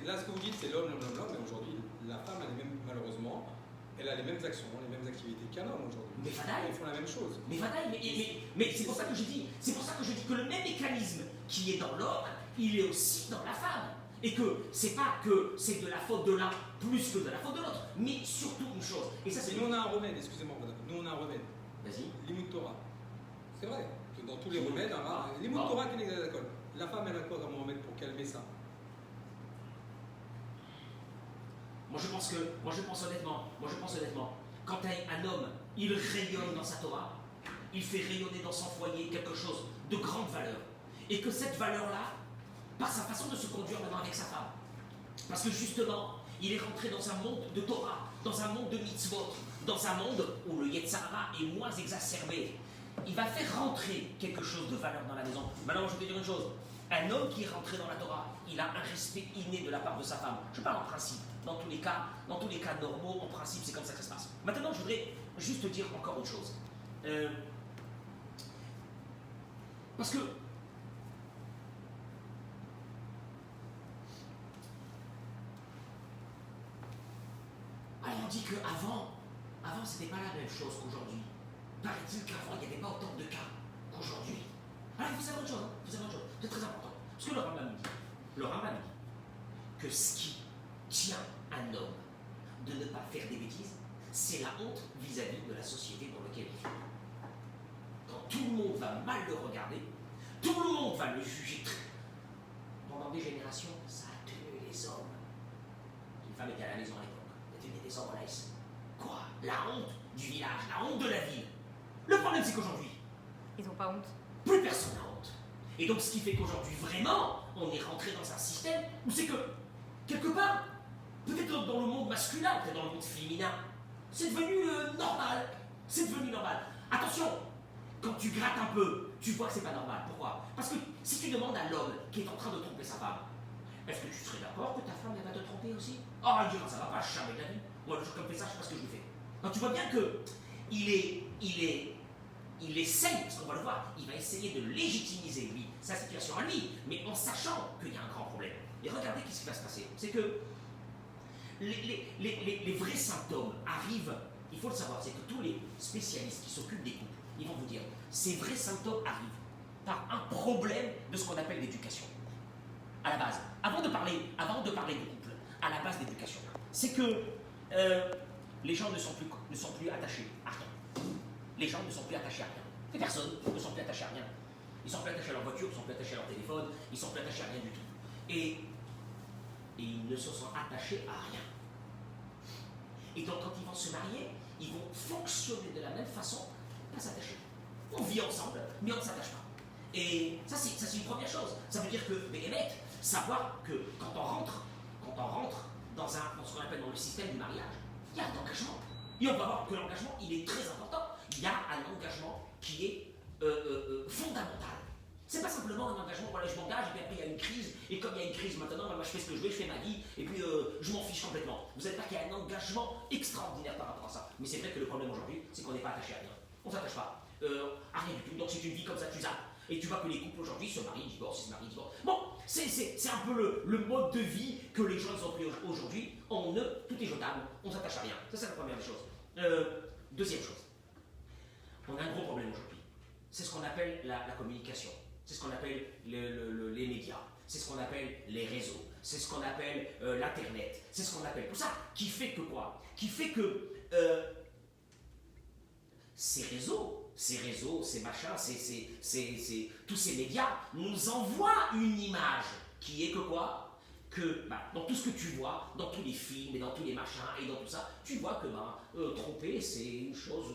Là, ce que vous dites, c'est l'homme, mais aujourd'hui, la femme, malheureusement, elle a les mêmes actions, les mêmes activités qu'un homme aujourd'hui. Mais Fadaï, ils font la même chose. Mais c'est pour ça que je dis, que le même mécanisme qui est dans l'homme, il est aussi dans la femme. Et que c'est pas que c'est de la faute de l'un plus que de la faute de l'autre, mais surtout une chose. Et ça, c'est. Nous, on a un remède, excusez-moi, madame. Nous, on a un remède. Vas-y. Limut Torah. C'est vrai. Dans tous les remèdes, Limut Torah qui n'est d'accord. La femme, elle a quoi comme remède pour calmer ça? Moi je pense honnêtement, quand un homme, il rayonne dans sa Torah, il fait rayonner dans son foyer quelque chose de grande valeur. Et que cette valeur-là, par sa façon de se conduire maintenant avec sa femme, parce que justement, il est rentré dans un monde de Torah, dans un monde de mitzvot, dans un monde où le Yetzer Hara est moins exacerbé. Il va faire rentrer quelque chose de valeur dans la maison. Maintenant, je vais te dire une chose. Un homme qui est rentré dans la Torah, il a un respect inné de la part de sa femme. Je parle en principe. Dans tous les cas normaux, en principe, c'est comme ça que ça se passe. Maintenant, je voudrais juste te dire encore autre chose. Parce que alors on dit qu'avant c'était pas la même chose qu'aujourd'hui. Paraît-il qu'avant il n'y avait pas autant de cas qu'aujourd'hui. Alors il faut savoir une chose, c'est très important. Parce que le Rambam dit que ce qui tient un homme de ne pas faire des bêtises, c'est la honte vis-à-vis de la société dans laquelle il vit. Quand tout le monde va mal le regarder, tout le monde va le juger. Pendant des générations, ça a tenu les hommes. Une femme était à la maison à l'époque, elle tenait des hommes en laisse. Quoi? La honte du village, la honte de la ville. Le problème, c'est qu'aujourd'hui, Ils n'ont pas honte. plus personne n'a honte. Et donc, ce qui fait qu'aujourd'hui, vraiment, on est rentré dans un système où c'est que, quelque part, peut-être dans le monde masculin, peut-être dans le monde féminin, c'est devenu normal. C'est devenu normal. Attention, quand tu grattes un peu, tu vois que c'est pas normal. Pourquoi? Parce que si tu demandes à l'homme qui est en train de tromper sa femme, est-ce que tu serais d'accord que ta femme elle va te tromper aussi? Oh, il dira, ça va pas, jamais de la vie. Moi, le jour comme ça, je sais pas ce que je lui fais. Donc tu vois bien que il est il essaye, parce qu'on va le voir, il va essayer de légitimiser, lui, sa situation à lui, mais en sachant qu'il y a un grand problème. Et regardez ce qui va se passer. C'est que les vrais symptômes arrivent, il faut le savoir, c'est que tous les spécialistes qui s'occupent des couples, ils vont vous dire, ces vrais symptômes arrivent par un problème de ce qu'on appelle l'éducation. À la base, avant de parler de couple, à la base d'éducation, c'est que les gens ne sont plus attachés à rien. Les gens ne sont plus attachés à rien. Les personnes ne sont plus attachées à rien. Ils sont plus attachés à leur voiture, ils sont plus attachés à leur téléphone, ils sont plus attachés à rien du tout. Et ils ne se sont attachés à rien. Et donc quand ils vont se marier, ils vont fonctionner de la même façon, pas s'attacher. On vit ensemble, mais on ne s'attache pas. Et ça c'est une première chose. Ça veut dire que, mais mec, savoir que quand on rentre dans ce qu'on appelle dans le système du mariage, il y a un engagement. Et on va voir que l'engagement, il est très important. Il y a un engagement qui est fondamental. C'est pas simplement un engagement, voilà, je m'engage, et puis après il y a une crise, et comme il y a une crise maintenant, moi je fais ce que je veux, je fais ma vie, et puis je m'en fiche complètement. Vous savez pas qu'il y a un engagement extraordinaire par rapport à ça. Mais c'est vrai que le problème aujourd'hui, c'est qu'on n'est pas attaché à rien. On ne s'attache pas à rien du tout. Donc c'est une vie comme ça, tu zappes. Et tu vois que les couples aujourd'hui se marient, divorcent, Bon, c'est un peu le mode de vie que les gens ont pris aujourd'hui. Tout est jetable, on ne s'attache à rien. Ça, c'est la première des choses. Deuxième chose, on a un gros problème aujourd'hui. C'est ce qu'on appelle la communication. C'est ce qu'on appelle les médias. C'est ce qu'on appelle les réseaux. C'est ce qu'on appelle l'Internet. C'est ce qu'on appelle tout ça. Qui fait que quoi? Qui fait que ces réseaux, ces machins, tous ces médias nous envoient une image qui est que quoi? Que dans tout ce que tu vois, dans tous les films et dans tous les machins et dans tout ça, tu vois que tromper, c'est une chose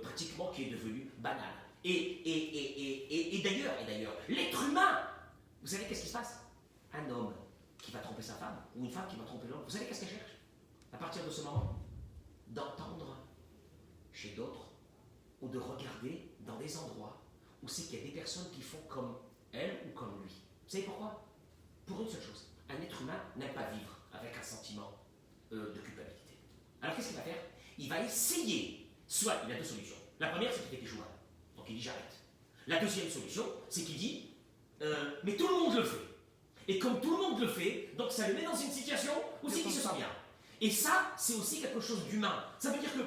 pratiquement qui est devenue banale. Et d'ailleurs, l'être humain, vous savez qu'est-ce qui se passe? Un homme qui va tromper sa femme, ou une femme qui va tromper l'homme, vous savez qu'est-ce qu'elle cherche? À partir de ce moment, d'entendre chez d'autres, ou de regarder dans des endroits où c'est qu'il y a des personnes qui font comme elle ou comme lui. Vous savez pourquoi? Pour une seule chose, un être humain n'aime pas vivre avec un sentiment de culpabilité. Alors qu'est-ce qu'il va faire? Il va essayer, soit il a deux solutions. La première, c'est qu'il fait échouer. Donc il dit j'arrête. La deuxième solution, c'est qu'il dit mais tout le monde le fait. Et comme tout le monde le fait, donc ça le met dans une situation où c'est qu'il se sent bien. Et ça, c'est aussi quelque chose d'humain. Ça veut dire que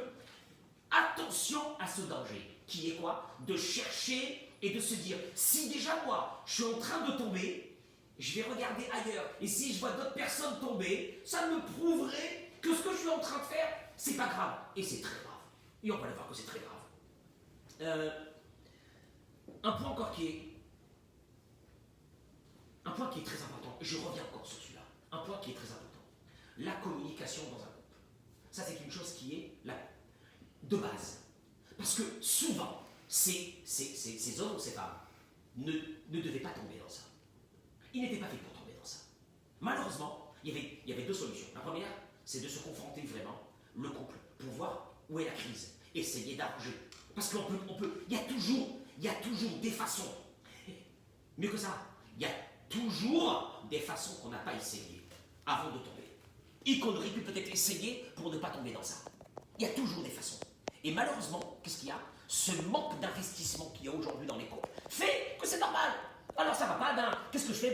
attention à ce danger, qui est quoi? De chercher et de se dire, si déjà moi, je suis en train de tomber, je vais regarder ailleurs. Et si je vois d'autres personnes tomber, ça me prouverait que ce que je suis en train de faire, c'est pas grave. Et c'est très grave. Et on va le voir que c'est très grave. Un point encore qui est très important. Je reviens encore sur celui-là. Un point qui est très important. La communication dans un couple. Ça, c'est une chose qui est de base. Parce que souvent, ces hommes ou ces femmes ne devaient pas tomber dans ça. Ils n'étaient pas faits pour tomber dans ça. Malheureusement, il y avait deux solutions. La première, c'est de se confronter vraiment, le couple, pour voir où est la crise. Essayer d'arranger. Parce qu'on peut, il y a toujours des façons. Mieux que ça, il y a toujours des façons qu'on n'a pas essayées avant de tomber. Et qu'on aurait pu peut-être essayer pour ne pas tomber dans ça. Il y a toujours des façons. Et malheureusement, qu'est-ce qu'il y a? Ce manque d'investissement qu'il y a aujourd'hui dans les couples fait que c'est normal. Alors ça va pas, qu'est-ce que je fais?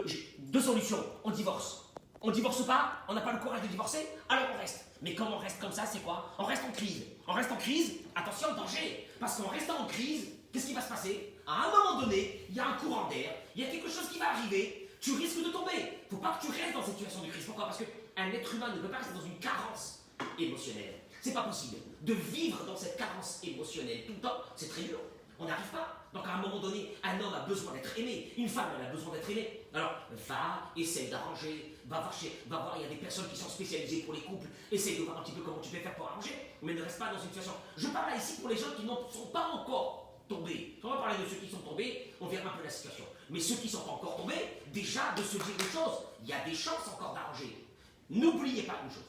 J'ai deux solutions, on divorce. On divorce pas, on n'a pas le courage de divorcer, alors on reste. Mais comme on reste comme ça, c'est quoi? On reste en crise. On reste en crise, attention, danger. Parce qu'en restant en crise, qu'est-ce qui va se passer? À un moment donné, il y a un courant d'air, il y a quelque chose qui va arriver, tu risques de tomber. Faut pas que tu restes dans cette situation de crise. Pourquoi? Parce qu'un être humain ne peut pas rester dans une carence émotionnelle. C'est pas possible. De vivre dans cette carence émotionnelle tout le temps, c'est très dur. On n'arrive pas. Donc à un moment donné, un homme a besoin d'être aimé, une femme elle a besoin d'être aimée. Alors va, essaye d'arranger, va voir, il y a des personnes qui sont spécialisées pour les couples, essaye de voir un petit peu comment tu peux faire pour arranger, mais ne reste pas dans une situation. Je parle là ici pour les gens qui n'en sont pas encore tombés. On va parler de ceux qui sont tombés, on verra un peu la situation. Mais ceux qui ne sont pas encore tombés, déjà de se dire une chose, il y a des chances encore d'arranger. N'oubliez pas une chose.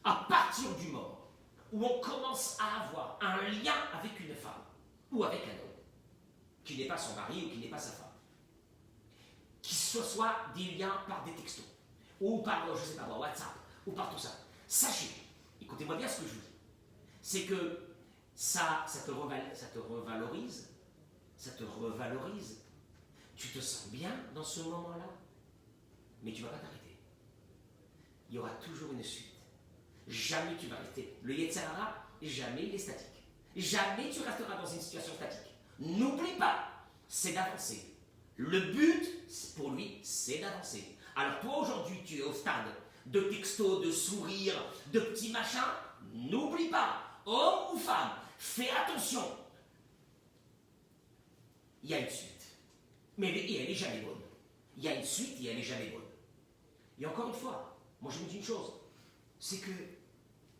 À partir du moment où on commence à avoir un lien avec une femme ou avec un homme, qui n'est pas son mari ou qui n'est pas sa femme, qui ce soit des liens par des textos, ou par, je sais pas moi, WhatsApp, ou par tout ça, sachez, écoutez-moi bien ce que je vous dis, c'est que ça te revalorise, ça te revalorise. Tu te sens bien dans ce moment-là, mais tu ne vas pas t'arrêter. Il y aura toujours une suite. Jamais tu vas rester. Le Yetzer Hara, jamais il est statique. Jamais tu resteras dans une situation statique. N'oublie pas, c'est d'avancer. Le but, pour lui, c'est d'avancer. Alors toi, aujourd'hui, tu es au stade de textos, de sourires, de petits machins. N'oublie pas, homme ou femme, fais attention. Il y a une suite. Mais elle n'est jamais bonne. Il y a une suite et elle n'est jamais bonne. Et encore une fois, moi je me dis une chose, c'est que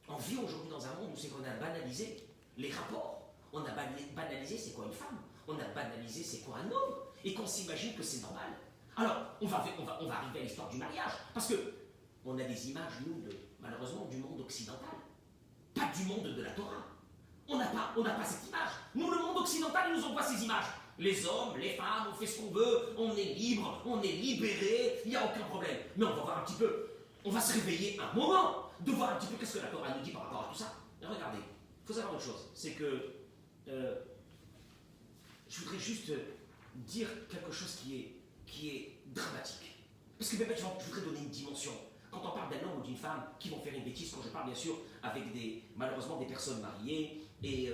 on vit aujourd'hui dans un monde où c'est qu'on a banalisé les rapports. On a banalisé c'est quoi une femme. On a banalisé c'est quoi un homme. Et qu'on s'imagine que c'est normal. Alors, on va arriver à l'histoire du mariage. Parce que on a des images, nous, malheureusement, du monde occidental. Pas du monde de la Torah. On n'a pas cette image. Nous, le monde occidental, il nous envoie ces images. Les hommes, les femmes, on fait ce qu'on veut, on est libre, on est libéré, il n'y a aucun problème. Mais on va voir un petit peu, on va se réveiller un moment, de voir un petit peu qu'est-ce que la Torah nous dit par rapport à tout ça. Et regardez, il faut savoir une chose, c'est que je voudrais juste dire quelque chose qui est dramatique. Parce que même, je voudrais donner une dimension. Quand on parle d'un homme ou d'une femme qui vont faire une bêtise, quand je parle bien sûr avec malheureusement des personnes mariées et...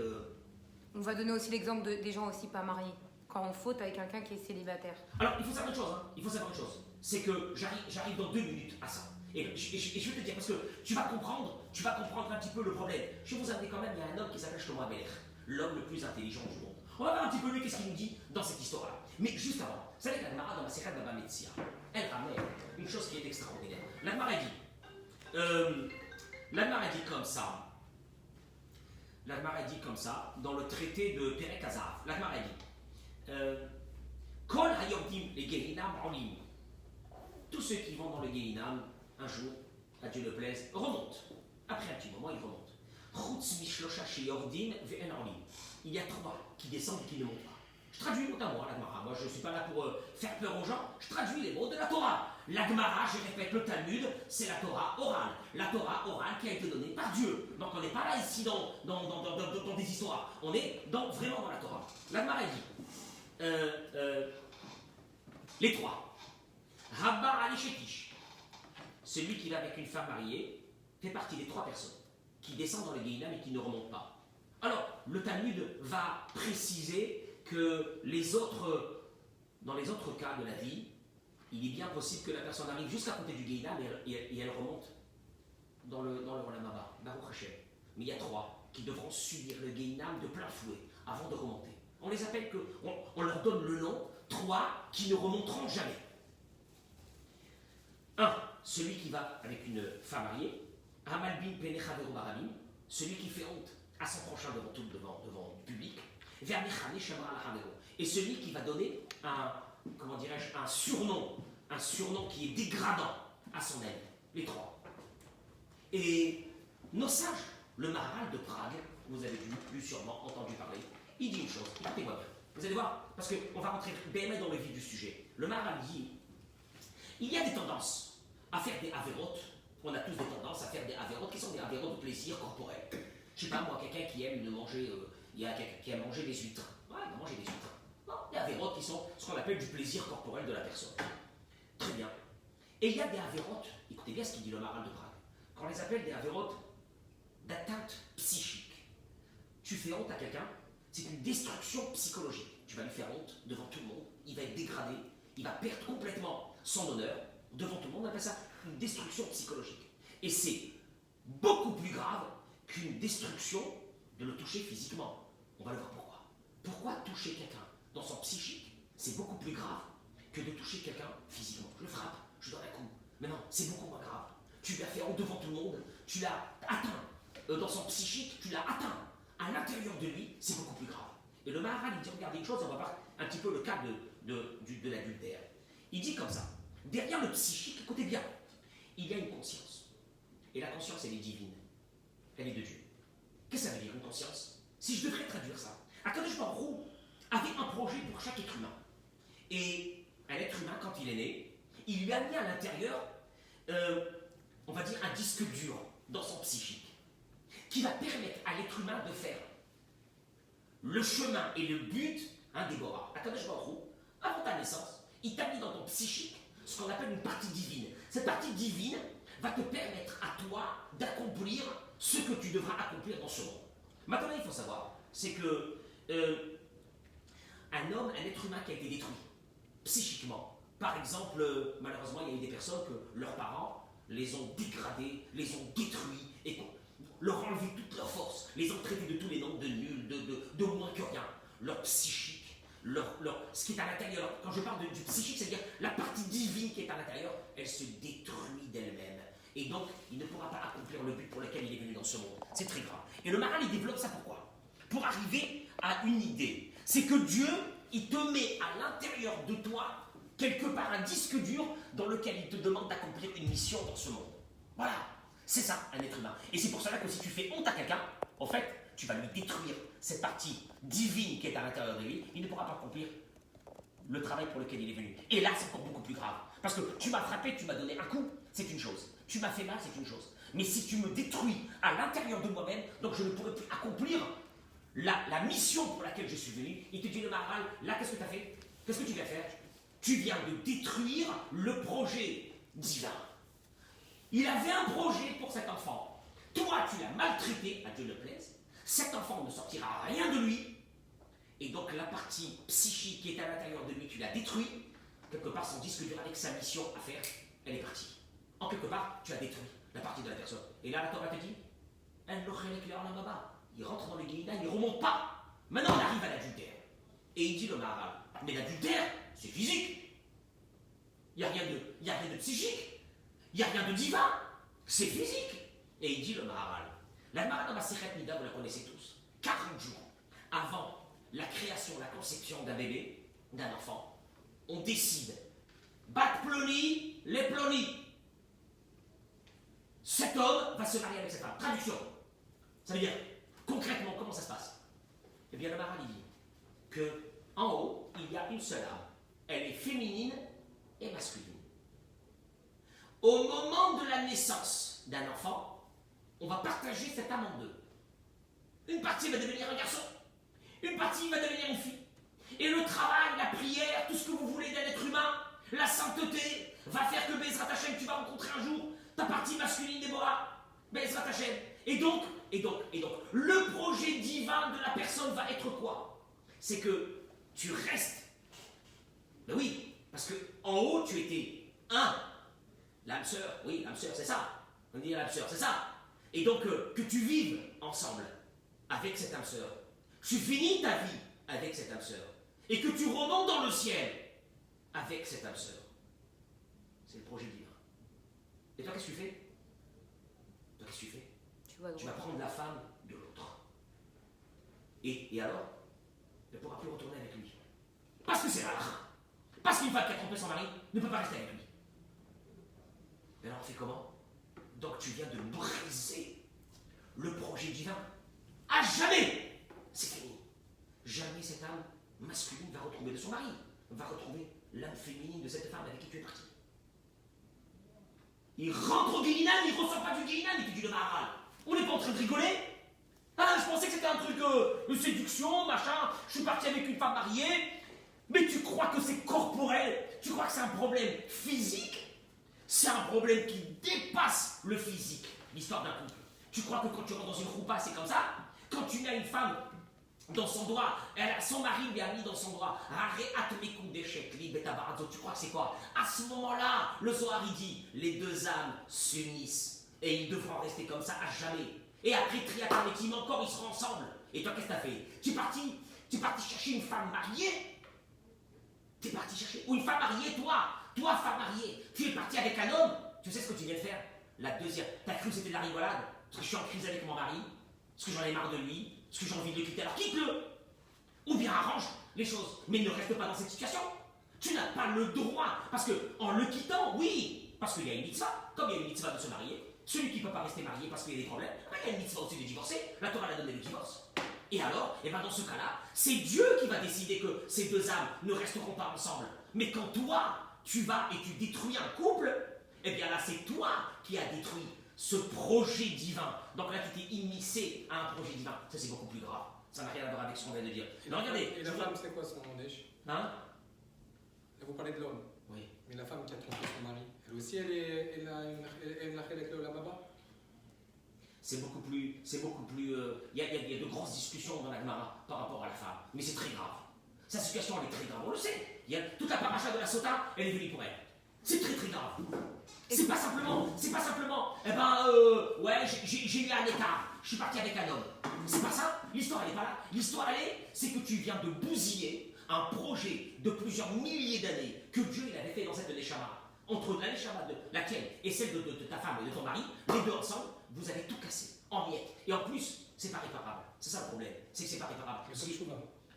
On va donner aussi l'exemple des gens aussi pas mariés. Quand on faute avec quelqu'un qui est célibataire. Alors, il faut savoir une chose, hein. Il faut savoir une chose. C'est que j'arrive dans 2 minutes à ça. Et je vais te dire, parce que tu vas comprendre un petit peu le problème. Je vais vous amener quand même, il y a un homme qui s'appelle Shlomo Amelech, l'homme le plus intelligent du monde. On va voir un petit peu lui, qu'est-ce qu'il nous dit dans cette histoire-là. Mais juste avant, vous savez que la Gemara dans la Sechet Baba Metzia, elle ramène une chose qui est extraordinaire. La Gemara dit comme ça. La Gemara dit comme ça, dans le traité de Perek Hazav. La Gemara dit Kol hayomdim les Gehinam olim. Tous ceux qui vont dans le Gehinam, un jour, à Dieu le plaise, remontent. Après un petit moment, ils remontent. Chutz mishlosha sheyordim ve'en olim. Il y a 3 qui descendent et qui ne montent pas. Je traduis mot à mot la Gemara. Moi, je ne suis pas là pour faire peur aux gens. Je traduis les mots de la Torah. La Gemara, je répète, le Talmud, c'est la Torah orale. La Torah orale qui a été donnée par Dieu. Donc on n'est pas là ici dans des histoires. On est vraiment dans la Torah. La Gemara dit les 3. Rabba Alishetish, celui qui va avec une femme mariée, fait partie des 3 personnes qui descendent dans le Gehinam et qui ne remontent pas. Alors, le Talmud va préciser que dans les autres cas de la vie, il est bien possible que la personne arrive jusqu'à côté du Gehinam et elle remonte dans le Olam Haba, Baruch Hashem. Mais il y a 3 qui devront subir le Gehinam de plein fouet avant de remonter. On les appelle on leur donne le nom, 3 qui ne remonteront jamais. 1. Celui qui va avec une femme mariée, Hamalbin Penechavero Barabim, celui qui fait honte à son prochain devant le public, Vermechane Shamra Alhamero, et celui qui va donner un surnom qui est dégradant à son aide. Les 3. Et nos sages, le Maharal de Prague, vous avez lu sûrement entendu parler, il dit une chose, écoutez-moi bien. Vous allez voir, parce qu'on va rentrer bien dans le vif du sujet. Le Maharal dit, il y a des tendances à faire des avérotes. On a tous des tendances à faire des avérotes qui sont des avérotes de plaisir corporel. Je sais pas moi, quelqu'un qui aime manger, il y a quelqu'un qui aime manger des huîtres. Ouais, il va manger des huîtres. Non, des avérotes qui sont ce qu'on appelle du plaisir corporel de la personne. Très bien. Et il y a des avérotes, écoutez bien ce qu'il dit le Maharal de Prague, qu'on les appelle des avérotes d'atteinte psychique. Tu fais honte à quelqu'un, c'est une destruction psychologique. Tu vas lui faire honte devant tout le monde, il va être dégradé, il va perdre complètement son honneur devant tout le monde. On appelle ça une destruction psychologique. Et c'est beaucoup plus grave qu'une destruction de le toucher physiquement. On va le voir pourquoi. Pourquoi toucher quelqu'un dans son psychique, c'est beaucoup plus grave que de toucher quelqu'un physiquement. Je le frappe, je donne un coup. Mais non, c'est beaucoup moins grave. Tu l'as fait honte devant tout le monde, tu l'as atteint dans son psychique, tu l'as atteint à l'intérieur de lui, c'est beaucoup plus grave. Et le Maharal, il dit, regardez une chose, on va voir un petit peu le cas de l'adultère. Il dit comme ça, derrière le psychique, écoutez bien, il y a une conscience. Et la conscience, elle est divine. Elle est de Dieu. Qu'est-ce que ça veut dire, une conscience? Si je devrais traduire ça, Akadosh Baruch Hu avait un projet pour chaque être humain. Et un être humain, quand il est né, il lui a mis à l'intérieur, on va dire, un disque dur dans son psychique, qui va permettre à l'être humain de faire le chemin et le but, Déborah, Akadosh Baruch Hu, avant ta naissance, il t'a mis dans ton psychique ce qu'on appelle une partie divine. Cette partie divine va te permettre à toi d'accomplir ce que tu devras accomplir dans ce monde. Maintenant, il faut savoir, c'est que un homme, un être humain qui a été détruit psychiquement, par exemple, malheureusement, il y a eu des personnes que leurs parents les ont dégradés, les ont détruits, et leur enlevé toute leur force, les ont traités de tous les noms de nuls, de moins que rien. Leur psychique, ce qui est à l'intérieur. Quand je parle du psychique, c'est-à-dire la partie divine qui est à l'intérieur, elle se détruit d'elle-même. Et donc, il ne pourra pas accomplir le but pour lequel il est venu dans ce monde. C'est très grave. Et le Maharal, il développe ça pourquoi? Pour arriver à une idée. C'est que Dieu, il te met à l'intérieur de toi, quelque part, un disque dur dans lequel il te demande d'accomplir une mission dans ce monde. Voilà. C'est ça, un être humain. Et c'est pour cela que si tu fais honte à quelqu'un, en fait, tu vas lui détruire cette partie divine qui est à l'intérieur de lui. Il ne pourra pas accomplir le travail pour lequel il est venu. Et là, c'est encore beaucoup plus grave. Parce que tu m'as frappé, tu m'as donné un coup, c'est une chose. Tu m'as fait mal, c'est une chose. Mais si tu me détruis à l'intérieur de moi-même, donc je ne pourrai plus accomplir la mission pour laquelle je suis venu, il te dit le Maharal, là, qu'est-ce que tu as fait? Qu'est-ce que tu viens faire? Tu viens de détruire le projet divin. Il avait un projet pour cet enfant. Toi, tu l'as maltraité, à Dieu ne plaise. Cet enfant ne sortira rien de lui. Et donc, la partie psychique qui est à l'intérieur de lui, tu l'as détruit. Quelque part, son disque dur avec sa mission à faire, elle est partie. En quelque part, tu as détruit la partie de la personne. Et là, la Torah te dit, il rentre dans le Guéhina, il ne remonte pas. Maintenant, on arrive à l'adultère. Et il dit le Maharal, mais l'adultère, c'est physique. Il n'y a rien de psychique. Il n'y a rien de divin, c'est physique. Et il dit le Maharal. La Maharal dans Masechet Nida, vous la connaissez tous. 40 jours avant la création, la conception d'un bébé, d'un enfant, on décide. Bat ploni, les ploni. Cet homme va se marier avec cette femme. Traduction. Ça veut dire, concrètement, comment ça se passe? Eh bien, le Maharal dit que en haut, il y a une seule âme. Elle est féminine et masculine. Au moment de la naissance d'un enfant, on va partager cette âme en deux. Une partie va devenir un garçon, une partie va devenir une fille. Et le travail, la prière, tout ce que vous voulez d'un être humain, la sainteté, va faire que Bezrat Hashem, tu vas rencontrer un jour ta partie masculine, Déborah, Bezrat Hashem. Et donc, le projet divin de la personne va être quoi? C'est que tu restes. Ben oui, parce que en haut, tu étais un. L'âme sœur, oui, l'âme sœur, c'est ça. On dit l'âme sœur, c'est ça. Et donc, que tu vives ensemble avec cette âme sœur. Tu finis ta vie avec cette âme sœur. Et que tu remontes dans le ciel avec cette âme sœur. C'est le projet divin. Et toi, qu'est-ce que tu fais? Toi, qu'est-ce que tu fais? Tu vas prendre la femme de l'autre. Et alors, elle ne pourra plus retourner avec lui. Parce que c'est rare. Parce qu'une femme qui a trompé son mari ne peut pas rester avec lui. Mais alors on fait comment? Donc tu viens de briser le projet divin. À jamais! C'est fini. Jamais cette âme masculine va retrouver de son mari, va retrouver l'âme féminine de cette femme avec qui tu es parti. Il rentre au Guéhinam, il ne ressort pas du Guéhinam, il te dit le Maharal. On n'est pas en train de rigoler? Ah, je pensais que c'était un truc de séduction, machin, je suis parti avec une femme mariée, mais tu crois que c'est corporel? Tu crois que c'est un problème physique? C'est un problème qui dépasse le physique, l'histoire d'un couple. Tu crois que quand tu rentres dans une roupa, c'est comme ça? Quand tu mets une femme dans son doigt, son mari lui a mis dans son doigt, tu crois que c'est quoi? À ce moment-là, le Zohar il dit, les deux âmes s'unissent et ils devront rester comme ça à jamais. Et après Triatamétim encore, ils seront ensemble. Et toi, qu'est-ce que t'as fait? Tu es parti chercher une femme mariée? Tu es parti chercher... Ou une femme mariée, toi, femme mariée, tu es parti avec un homme, tu sais ce que tu viens de faire? La deuxième, t'as cru que c'était de la rigolade? Parce que je suis en crise avec mon mari, parce que j'en ai marre de lui, parce que j'ai envie de le quitter, alors quitte-le! Ou bien arrange les choses, mais ne reste pas dans cette situation. Tu n'as pas le droit, parce que en le quittant, oui, parce qu'il y a une mitzvah, comme il y a une mitzvah de se marier, celui qui ne peut pas rester marié parce qu'il y a des problèmes, il y a une mitzvah aussi de divorcer, la Torah l'a donné le divorce. Et alors, dans ce cas-là, c'est Dieu qui va décider que ces deux âmes ne resteront pas ensemble. Mais quand toi, tu vas et tu détruis un couple, eh bien là, c'est toi qui as détruit ce projet divin. Donc là, tu t'es immiscé à un projet divin. Ça, c'est beaucoup plus grave. Ça n'a rien à voir avec ce qu'on vient de dire. Et Non, regardez. Et la femme, c'est quoi son mandèche? Hein? Là, vous parlez de l'homme. Oui. Mais la femme qui a trompé son mari, elle aussi, elle a une avec le Lamaba? C'est beaucoup plus. Il y a de grosses discussions dans la Gemara par rapport à la femme. Mais c'est très grave. Sa situation, elle est très grave. On le sait. Il y a toute la paracha de la Sota, elle est venue pour elle. C'est très très grave. C'est pas simplement, ouais, j'ai eu un écart. Je suis parti avec un homme. C'est pas ça. L'histoire, elle est pas là. L'histoire, c'est que tu viens de bousiller un projet de plusieurs milliers d'années que Dieu il avait fait dans cette Neshama. Entre la Neshama de la tienne et celle de ta femme et de ton mari, les deux ensemble, vous avez tout cassé en miettes. Et en plus, c'est pas réparable. C'est ça le problème. C'est que c'est pas réparable.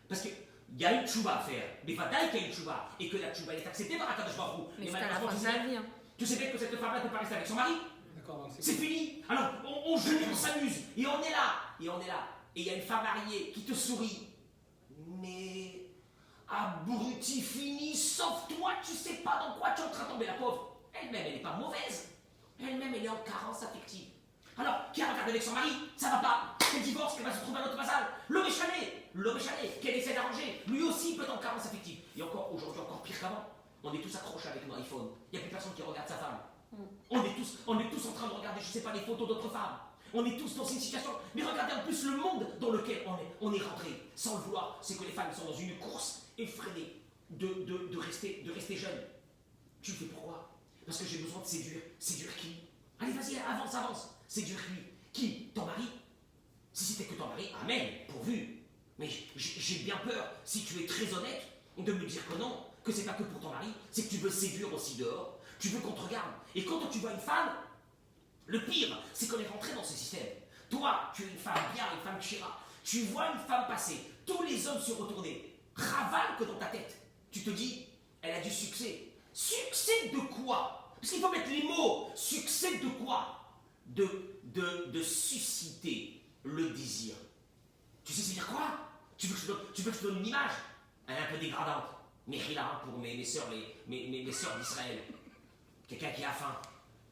Parce que il y a une tchouba à faire. Mais Vadaï qu'il y a une tchouba. Et que la tchouba est acceptée par Akadosh Baruch Hu. Mais c'est à la fin de sa vie. Tu sais bien que cette femme-là ne peut pas rester avec son mari. D'accord, c'est fini. Alors, on joue, on s'amuse. Et on est là. Et il y a une femme mariée qui te sourit. Mais, abruti fini, sauf toi, tu sais pas dans quoi tu es en train de tomber, la pauvre. Elle-même, elle n'est pas mauvaise. Elle-même, elle est en carence affective. Alors, qui a regardé avec son mari, ça va pas. Qu'elle divorce, qu'elle va se trouver un autre vassal. L'homme est chané, qu'elle essaie d'arranger. Lui aussi peut être en carence affective. Et encore, aujourd'hui, encore pire qu'avant. On est tous accrochés avec nos iPhones. Il n'y a plus personne qui regarde sa femme. On est tous en train de regarder, je sais pas, les photos d'autres femmes. On est tous dans une situation. Mais regardez en plus le monde dans lequel on est rentré, sans le vouloir. C'est que les femmes sont dans une course effrénée de rester jeunes. Tu le fais pourquoi? Parce que j'ai besoin de séduire. Séduire qui? Allez, vas-y, avance. Séduire qui? Ton mari? Si c'était que ton mari, amen, pourvu. Mais j'ai bien peur, si tu es très honnête, de me dire que non, que c'est pas que pour ton mari, c'est que tu veux séduire aussi dehors, tu veux qu'on te regarde. Et quand tu vois une femme, le pire, c'est qu'on est rentré dans ce système. Toi, tu es une femme bien, une femme chira. Tu vois une femme passer, tous les hommes se retourner, ravalent que dans ta tête. Tu te dis, elle a du succès. Succès de quoi? Parce qu'il faut mettre les mots. Succès de quoi? De susciter le désir. Tu sais c'est dire quoi? Tu veux que je te donne une image? Elle est un peu dégradante. Mechila pour mes sœurs, mes sœurs d'Israël. Quelqu'un qui a faim,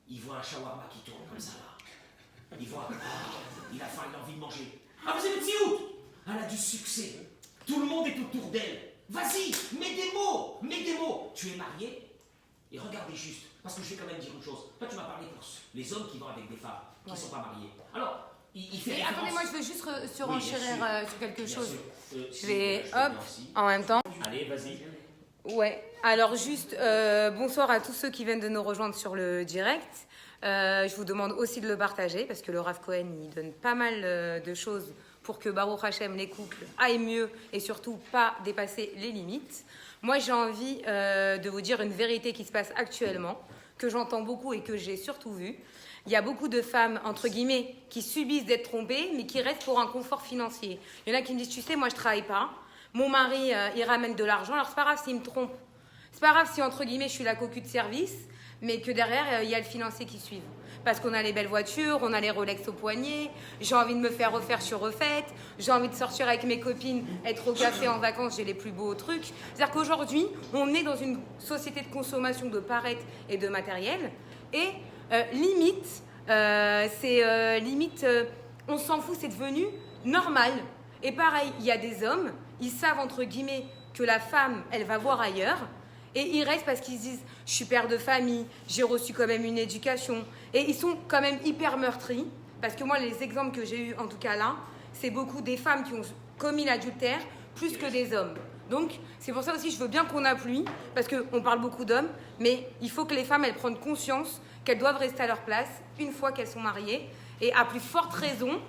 il voit un shawarma qui tourne comme ça là. Il voit, il a faim, il a envie de manger. Ah, vous avez le tiout? Elle a du succès. Tout le monde est autour d'elle. Vas-y, mets des mots. Tu es marié? Et regardez juste, parce que je vais quand même dire une chose. Toi, tu m'as parlé pour les hommes qui vont avec des femmes qui ne sont pas mariées. Alors, il fait référence... Attendez, moi je veux juste surenchérir sur quelque chose. Je vais, en même temps. Allez, vas-y. Ouais, alors juste bonsoir à tous ceux qui viennent de nous rejoindre sur le direct. Je vous demande aussi de le partager parce que le Rav Cohen il donne pas mal de choses pour que Baruch Hashem, les couples aillent mieux et surtout pas dépasser les limites. Moi j'ai envie de vous dire une vérité qui se passe actuellement, que j'entends beaucoup et que j'ai surtout vu. Il y a beaucoup de femmes, entre guillemets, qui subissent d'être trompées mais qui restent pour un confort financier. Il y en a qui me disent, tu sais, moi je travaille pas. Mon mari, il ramène de l'argent, alors c'est pas grave s'il me trompe. C'est pas grave si, entre guillemets, je suis la cocu de service, mais que derrière, il y a le financier qui suit. Parce qu'on a les belles voitures, on a les Rolex au poignet, j'ai envie de me faire refaire sur refaite, j'ai envie de sortir avec mes copines, être au café en vacances, j'ai les plus beaux trucs. C'est-à-dire qu'aujourd'hui, on est dans une société de consommation de paraître et de matériel, et limite, on s'en fout, c'est devenu normal. Et pareil, il y a des hommes, ils savent entre guillemets que la femme, elle va voir ailleurs, et ils restent parce qu'ils se disent, je suis père de famille, j'ai reçu quand même une éducation, et ils sont quand même hyper meurtris, parce que moi, les exemples que j'ai eus en tout cas là, c'est beaucoup des femmes qui ont commis l'adultère, plus que des hommes. Donc, c'est pour ça aussi, je veux bien qu'on appuie, parce qu'on parle beaucoup d'hommes, mais il faut que les femmes, elles prennent conscience qu'elles doivent rester à leur place une fois qu'elles sont mariées, et à plus forte raison.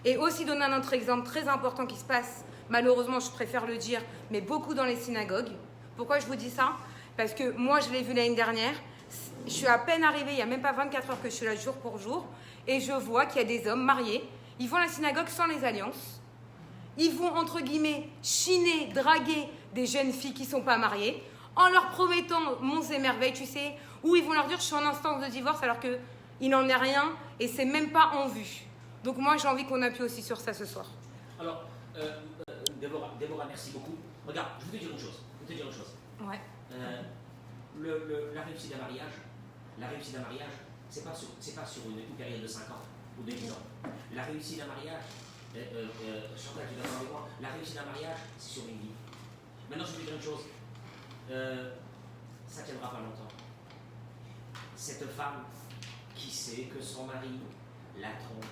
Et aussi donner un autre exemple très important qui se passe, malheureusement je préfère le dire, mais beaucoup dans les synagogues. Pourquoi je vous dis ça? Parce que moi je l'ai vu l'année dernière, je suis à peine arrivée, il n'y a même pas 24 heures que je suis là jour pour jour, et je vois qu'il y a des hommes mariés, ils vont à la synagogue sans les alliances, ils vont entre guillemets chiner, draguer des jeunes filles qui ne sont pas mariées, en leur promettant monts et merveilles, tu sais, ou ils vont leur dire je suis en instance de divorce alors qu'il n'en est rien et c'est même pas en vue. Donc moi, j'ai envie qu'on appuie aussi sur ça ce soir. Alors, Déborah, merci beaucoup. Regarde, je vais te dire une chose. Ouais. La réussite d'un mariage, c'est pas sur une période de 5 ans ou de 10 ans. La réussite d'un mariage, Chantal qui va avec moi, la réussite d'un mariage, c'est sur une vie. Maintenant, je vais vous dire une chose. Ça ne tiendra pas longtemps. Cette femme qui sait que son mari la trompe.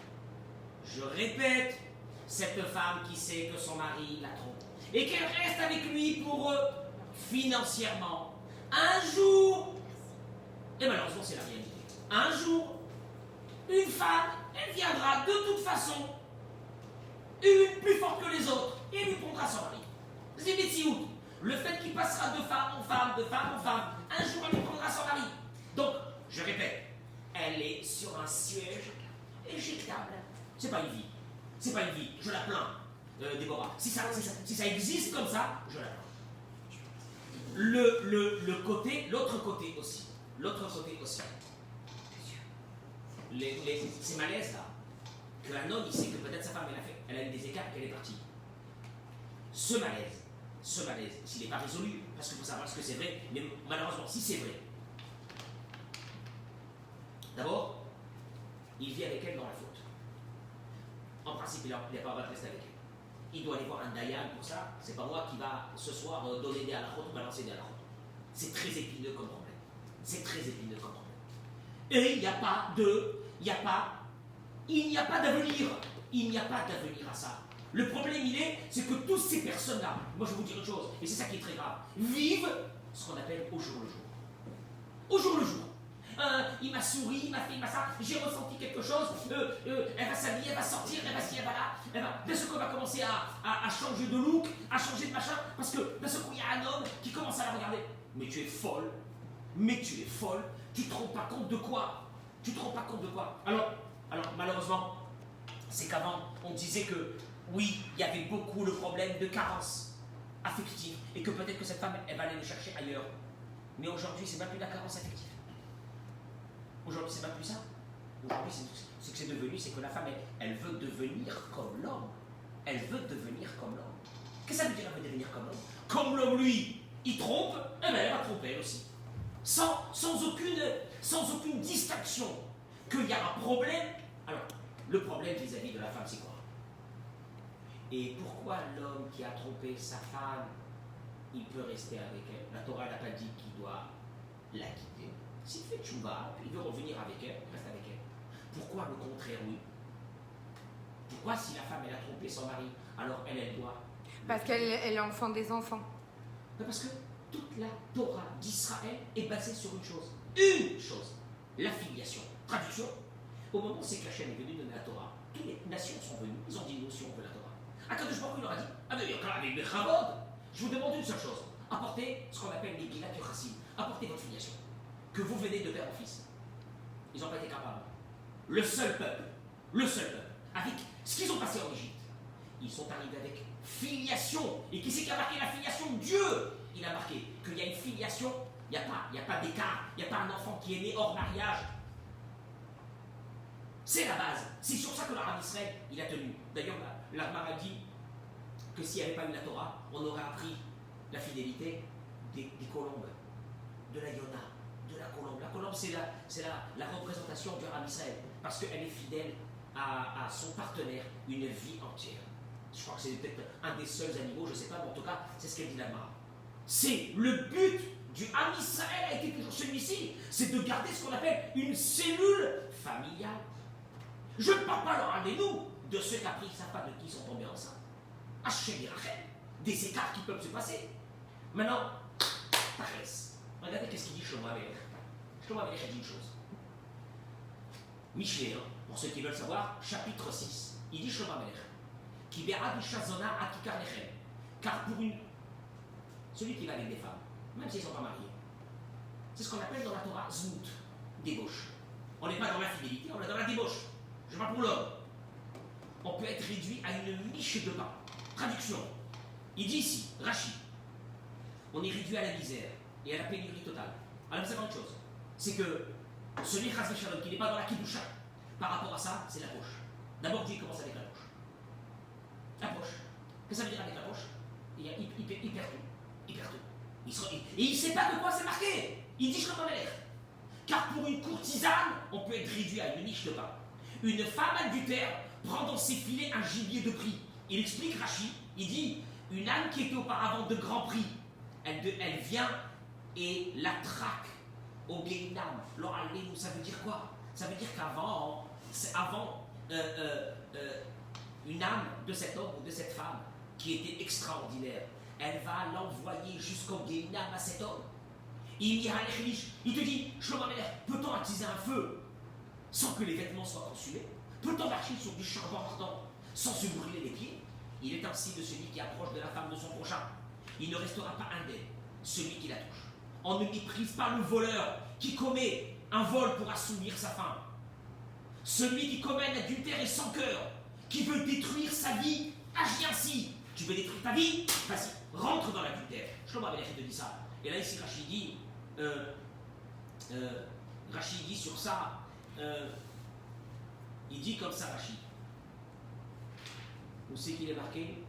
Je répète, cette femme qui sait que son mari la trompe et qu'elle reste avec lui pour financièrement. Un jour, et malheureusement c'est la réalité, un jour, une femme, elle viendra de toute façon, une plus forte que les autres, et lui prendra son mari. C'est Betsiout. Le fait qu'il passera de femme en femme, de femme en femme, un jour elle lui prendra son mari. Donc, je répète, elle est sur un siège éjectable. C'est pas une vie. C'est pas une vie. Je la plains, Déborah. Si ça existe comme ça, je la plains. L'autre côté aussi. Ces malaises là, qu'un homme il sait que peut-être sa femme elle a eu des écarts et qu'elle est partie. Ce malaise, s'il n'est pas résolu, parce qu'il faut savoir ce que c'est vrai, mais malheureusement, si c'est vrai, d'abord, il vit avec elle dans la faute. En principe, il n'a pas le droit de rester avec elle. Il doit aller voir un dayan pour ça. C'est pas moi qui va ce soir donner des halachot ou balancer des halachot. C'est très épineux comme problème. Et il n'y a pas d'avenir. Il n'y a pas d'avenir à ça. Le problème, c'est que toutes ces personnes-là, moi je vais vous dire une chose, et c'est ça qui est très grave, vivent ce qu'on appelle au jour le jour. Au jour le jour. Il m'a souri, il m'a fait, il m'a ça, j'ai ressenti quelque chose, elle va s'habiller, elle va sortir, elle va ci, elle va là, d'un seul coup elle va commencer à changer de look, à changer de machin, parce que d'un seul coup il y a un homme qui commence à la regarder. Mais tu es folle, tu te rends pas compte de quoi? Alors malheureusement, c'est qu'avant on disait que oui, il y avait beaucoup le problème de carence affective, et que peut-être que cette femme, elle va aller le chercher ailleurs. Mais aujourd'hui, c'est même plus la carence affective. Aujourd'hui, c'est même plus ça. Aujourd'hui, ce que c'est devenu, c'est que la femme, elle veut devenir comme l'homme. Qu'est-ce que ça veut dire, elle veut devenir comme l'homme? Comme l'homme, lui, il trompe, eh bien, elle va tromper elle aussi. Sans aucune distinction. Qu'il y a un problème. Alors, le problème vis-à-vis de la femme, c'est quoi? Et pourquoi l'homme qui a trompé sa femme, il peut rester avec elle? La Torah n'a pas dit qu'il doit la quitter. S'il fait tchouva, il veut revenir avec elle, il reste avec elle. Pourquoi le contraire, oui? Pourquoi si la femme, elle a trompé son mari, alors elle doit... Parce qu'elle enfante des enfants. Parce que toute la Torah d'Israël est basée sur une chose, la filiation. Traduction, au moment où c'est qu'Hachem est venu donner la Torah, toutes les nations sont venues, ils ont dit nous aussi on veut la Torah. Akadosh Baruch Hu leur a dit, mais quand avec les Chavod, je vous demande une seule chose, apportez ce qu'on appelle les Gilat Yochassim, apportez votre filiation, que vous venez de père en fils. Ils n'ont pas été capables. Le seul peuple, avec ce qu'ils ont passé en Égypte, ils sont arrivés avec filiation. Et qui c'est qui a marqué la filiation? Dieu. Il a marqué qu'il y a une filiation, il n'y a pas d'écart, il n'y a pas un enfant qui est né hors mariage. C'est la base. C'est sur ça que l'Arabe Israël, il a tenu. D'ailleurs, l'Agmara a dit que s'il n'y avait pas eu la Torah, on aurait appris la fidélité des colombes, de la Yona, de la colombe. La colombe, c'est la représentation du Arabe Israël, parce qu'elle est fidèle à son partenaire une vie entière. Je crois que c'est peut-être un des seuls animaux, je ne sais pas, mais en tout cas, c'est ce qu'elle dit l'Agmara. C'est le but du Ham Israël a été toujours celui-ci, c'est de garder ce qu'on appelle une cellule familiale. Je ne parle pas alors avec nous de ceux qui ne savent pas de qui ils sont tombés enceintes. Hachem et Rachel, des écarts qui peuvent se passer. Maintenant, Tachès, regardez qu'est-ce qu'il dit Shlomo Amelech. Shlomo Amelech a dit une chose. Michelet, pour ceux qui veulent savoir, chapitre 6. Il dit Shlomo Amelech, qui verra du chazona à Kikar Lechem. Car pour celui qui va avec des femmes, même s'ils ne sont pas mariés, c'est ce qu'on appelle dans la Torah zmout, débauche. On n'est pas dans la fidélité, on est dans la débauche. Je parle pour l'homme. On peut être réduit à une miche de pain. Traduction. Il dit ici, Rashi, on est réduit à la misère et à la pénurie totale. Alors, vous savez une chose, c'est que celui qui n'est pas dans la kidusha, par rapport à ça, c'est la poche. D'abord, Dieu commence avec la poche. La poche. Qu'est-ce que ça veut dire avec la poche? Il perd tout. Et il ne sait pas de quoi c'est marqué. Il dit, je ne l'air. Car pour une courtisane, on peut être réduit à une niche de pain. Une femme adultère prend dans ses filets un gibier de prix. Il explique, Rachid, il dit, une âne qui était auparavant de grand prix, elle vient et la traque au Guéinam. Ça veut dire quoi? Ça veut dire qu'avant, une âme de cet homme ou de cette femme qui était extraordinaire, elle va l'envoyer jusqu'au Guéinam à cet homme. Il te dit, Shlomo Amelech, peut-on attiser un feu sans que les vêtements soient consumés? Peut-on marcher sur du charbon ardent sans se brûler les pieds? Il est ainsi de celui qui approche de la femme de son prochain. Il ne restera pas indemne, celui qui la touche. On ne méprise pas le voleur qui commet un vol pour assouvir sa faim. Celui qui commet un adultère est sans cœur, qui veut détruire sa vie, agit ainsi. Tu veux détruire ta vie? Vas-y, rentre dans l'adultère. Shlomo Amelech te dit ça. Et là ici Rachid dit sur ça, il dit comme ça Rachid. Où c'est qu'il est marqué?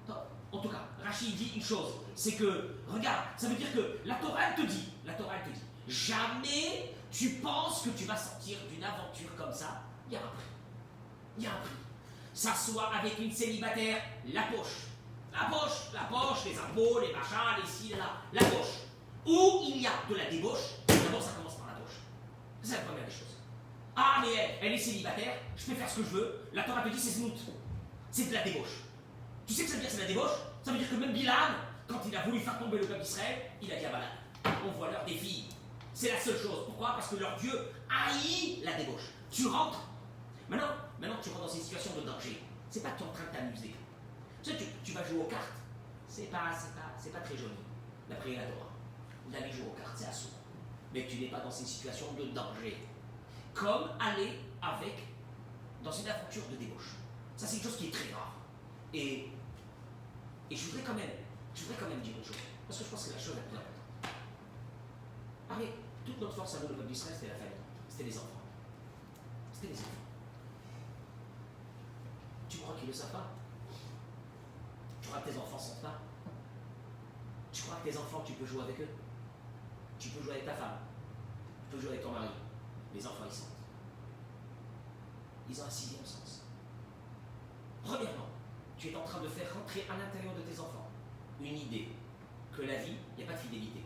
Non. En tout cas, Rachid dit une chose, c'est que, regarde, ça veut dire que la Torah elle te dit, jamais tu penses que tu vas sortir d'une aventure comme ça, il y a un prix. Il y a un prix. S'asseoir avec une célibataire, la poche, les impôts, les machins, les ci, la poche. Où il y a de la débauche, d'abord ça commence par la poche. C'est la première des choses. Ah, mais elle est célibataire, je peux faire ce que je veux. La Torah te dit c'est znout. C'est de la débauche. Tu sais que ça veut dire que c'est de la débauche? Ça veut dire que même Bilam, quand il a voulu faire tomber le peuple d'Israël, il a dit à Balak, on voit leur des filles. C'est la seule chose. Pourquoi? Parce que leur Dieu haït la débauche. Tu rentres. Maintenant tu rentres dans une situation de danger. C'est pas que tu es en train de t'amuser. Tu sais, tu vas jouer aux cartes. C'est pas très joli. D'après la Torah. D'aller jouer aux cartes, c'est assourd. Mais tu n'es pas dans une situation de danger. Comme aller dans une aventure de débauche. Ça, c'est une chose qui est très grave. Et je voudrais quand même dire une chose, parce que je pense que c'est la chose la plus importante. Allez, toute notre force à nous, le peuple d'Israël, c'était la famille, c'était les enfants. C'était les enfants. Tu crois qu'ils ne le savent pas? Tu crois que tes enfants ne sentent pas? Tu crois que tes enfants, tu peux jouer avec eux? Tu peux jouer avec ta femme, tu peux jouer avec ton mari. Les enfants, ils sentent. Ils ont un sixième sens. Premièrement, tu es en train de faire rentrer à l'intérieur de tes enfants une idée que la vie, il n'y a pas de fidélité.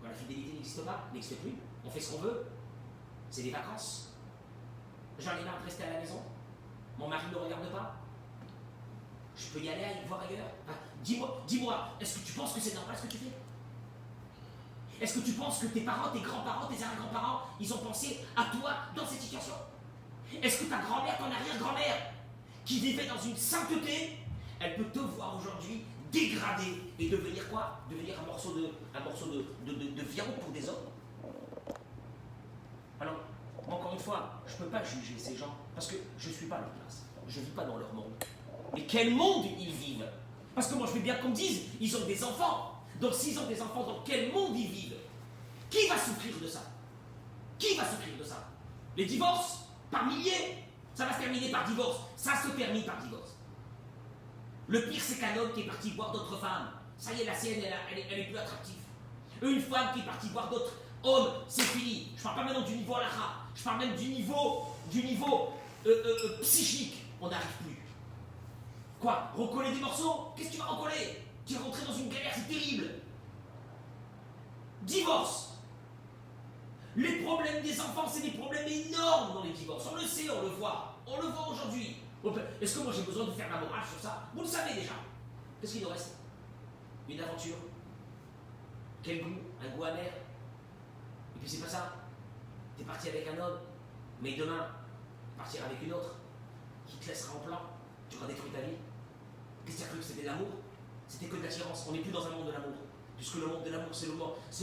Quand la fidélité n'existe pas, n'existe plus, on fait ce qu'on veut, c'est des vacances. J'en ai marre de rester à la maison, mon mari ne me regarde pas, je peux y aller voir ailleurs. Enfin, dis-moi, est-ce que tu penses que c'est normal ce que tu fais? Est-ce que tu penses que tes parents, tes grands-parents, tes arrière-grands-parents, ils ont pensé à toi dans cette situation? Est-ce que ta grand-mère, ton arrière-grand-mère, qui vivait dans une sainteté, elle peut te voir aujourd'hui dégradé et devenir quoi? Devenir un morceau de viande pour des hommes? Alors, encore une fois, je ne peux pas juger ces gens parce que je ne suis pas à leur place. Je ne vis pas dans leur monde. Mais quel monde ils vivent? Parce que moi, je veux bien qu'on me dise, ils ont des enfants. Donc, s'ils ont des enfants, dans quel monde ils vivent? Qui va souffrir de ça? Qui va souffrir de ça? Les divorces? Par milliers? Ça va se terminer par divorce. Ça se termine par divorce. Le pire, c'est qu'un homme qui est parti voir d'autres femmes, ça y est, la sienne, elle est plus attractive. Une femme qui est partie voir d'autres hommes, c'est fini. Je parle pas maintenant du niveau halakha, je parle même du niveau psychique. On n'arrive plus. Quoi? Recoller des morceaux? Qu'est-ce que tu vas recoller? Tu es rentré dans une galère, c'est terrible. Divorce. Les problèmes des enfants, c'est des problèmes énormes dans les divorces. On le sait, on le voit aujourd'hui. Est-ce que moi j'ai besoin de faire la morale sur ça? Vous le savez déjà. Qu'est-ce qu'il nous reste? Une aventure. Quel goût? Un goût amer. Et puis c'est pas ça. T'es parti avec un homme, mais demain, partir avec une autre qui te laissera en plan. Tu auras détruit ta vie. Qu'est-ce que tu as cru que c'était de l'amour? C'était que de l'attirance. On n'est plus dans un monde de l'amour. Puisque le monde de l'amour, c'est le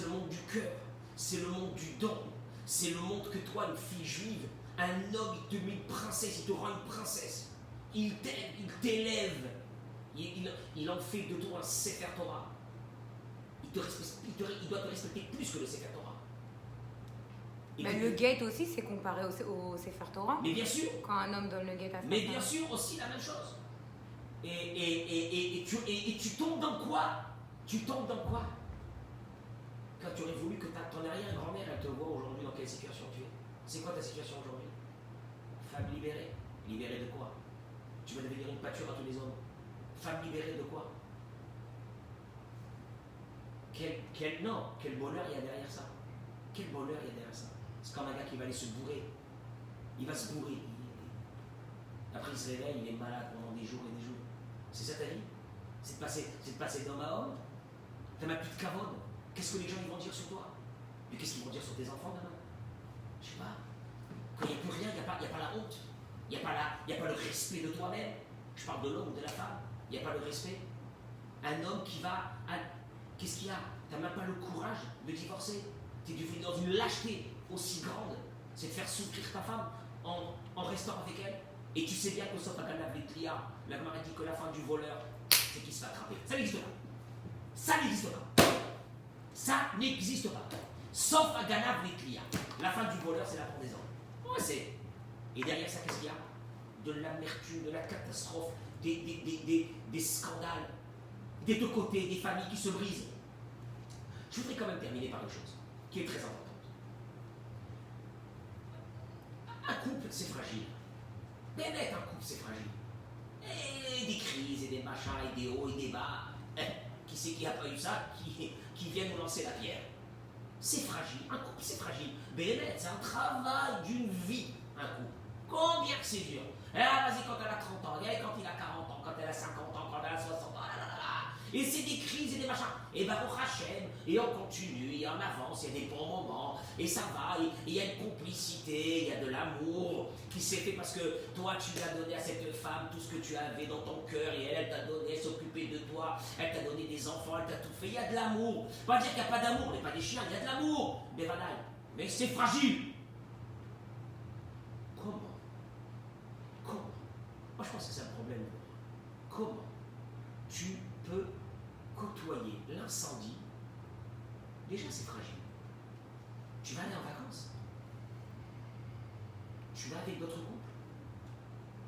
monde du cœur. C'est le monde du don. C'est le monde que toi, une fille juive, un homme, il te met une princesse, il te rend une princesse. Il t'élève. Il en fait de toi un Sefer Torah. Il doit te respecter plus que le Sefer Torah. Mais le guet aussi, c'est comparé au Sefer Torah. Mais bien sûr. Quand un homme donne le guet à sa femme. Mais bien sûr, aussi la même chose. Et tu tombes dans quoi? Tu tombes dans quoi? Quand tu aurais voulu que ton arrière-grand-mère, elle te voit aujourd'hui dans quelle situation tu es? C'est quoi ta situation aujourd'hui? Femme libérée. Libérée de quoi? Tu vas devenir une pâture à tous les hommes. Femme libérée de quoi? Quel bonheur il y a derrière ça? Quel bonheur il y a derrière ça? C'est comme un gars qui va aller se bourrer. Il va se bourrer. Après il se réveille, il est malade pendant des jours et des jours. C'est ça ta vie? C'est de passer d'homme à homme? T'as même plus de cavone. Qu'est-ce que les gens ils vont dire sur toi? Mais qu'est-ce qu'ils vont dire sur tes enfants demain? Je sais pas. Quand il n'y a plus rien, il n'y a pas la honte. Il n'y a pas le respect de toi-même. Je parle de l'homme ou de la femme. Il n'y a pas le respect. Un homme qui va... Qu'est-ce qu'il y a? Tu n'as même pas le courage de divorcer. Tu es devenu dans une lâcheté aussi grande. C'est de faire souffrir ta femme en restant avec elle. Et tu sais bien que sauf à Ganav Letlia, la Gemara dit que la fin du voleur, c'est qu'il se fait attraper. Ça n'existe pas. Ça n'existe pas. Ça n'existe pas. Sauf à Ganav Letlia. La fin du voleur, c'est la fin des hommes. Ouais, c'est... Et derrière ça, qu'est-ce qu'il y a? De l'amertume, de la catastrophe, des scandales, des deux côtés, des familles qui se brisent. Je voudrais quand même terminer par une chose qui est très importante. Un couple, c'est fragile. Mais un couple, c'est fragile. Et des crises, et des machins, et des hauts, et des bas. Qui c'est qui n'a pas eu ça, qui vient nous lancer la pierre? C'est fragile. Un couple, c'est fragile. Bénémet, c'est un travail d'une vie, un couple. Combien que c'est dur. Et là, vas-y, quand elle a 30 ans, et quand il a 40 ans, quand elle a 50 ans, quand elle a 60 ans, et c'est des crises et des machins. Et ben on rachète, et on continue, et on avance, il y a des bons moments, et ça va, et il y a une complicité, il y a de l'amour qui s'est fait parce que toi tu lui as donné à cette femme tout ce que tu avais dans ton cœur, et elle t'a donné, elle s'occupait de toi, elle t'a donné des enfants, elle t'a tout fait, il y a de l'amour. Pas dire qu'il n'y a pas d'amour, on n'est pas des chiens, il y a de l'amour, mais voilà, mais c'est fragile. Comment? Moi je pense que c'est un problème. Comment tu peux côtoyer l'incendie? Déjà c'est fragile. Tu vas aller en vacances. Tu vas avec d'autres couples.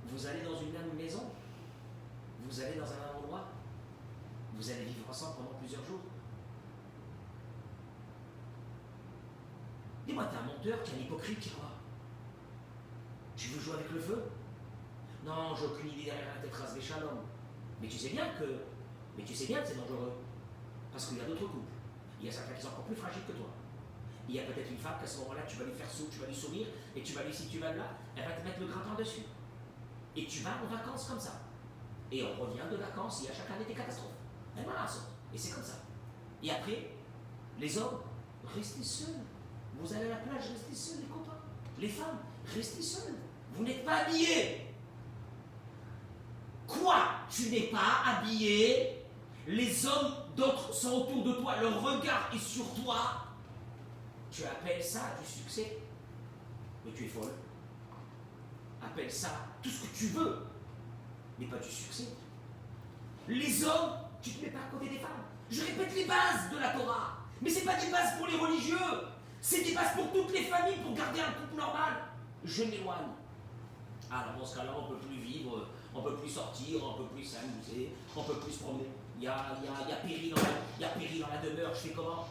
Vous allez dans une même maison. Vous allez dans un même endroit. Vous allez vivre ensemble pendant plusieurs jours. Dis-moi, t'es un menteur, t'es un hypocrite, tu vois. Tu veux jouer avec le feu? Non, j'ai aucune idée derrière la tête rasée shalom. Mais tu sais bien que c'est dangereux. Parce qu'il y a d'autres couples. Il y a certains qui sont encore plus fragiles que toi. Il y a peut-être une femme qu'à ce moment-là, tu vas lui faire tu vas lui sourire, et tu vas lui, si tu vas là, elle va te mettre le gratin dessus. Et tu vas en vacances comme ça. Et on revient de vacances, il y a chaque année des catastrophes. Et voilà, et c'est comme ça. Et après, les hommes, restez seuls. Vous allez à la plage, restez seuls, les copains. Les femmes, restez seuls. Vous n'êtes pas habillés. Quoi? Tu n'es pas habillé? Les hommes d'autres sont autour de toi, leur regard est sur toi. Tu appelles ça du succès? Mais tu es folle. Appelle ça tout ce que tu veux, mais pas du succès. Les hommes, tu ne te mets pas à côté des femmes. Je répète les bases de la Torah. Mais ce n'est pas des bases pour les religieux. C'est des bases pour toutes les familles, pour garder un couple normal. Je m'éloigne. Alors dans ce cas-là, on ne peut plus vivre, on ne peut plus sortir, on ne peut plus s'amuser, on ne peut plus se promener. Il y a péril dans la demeure, je fais comment?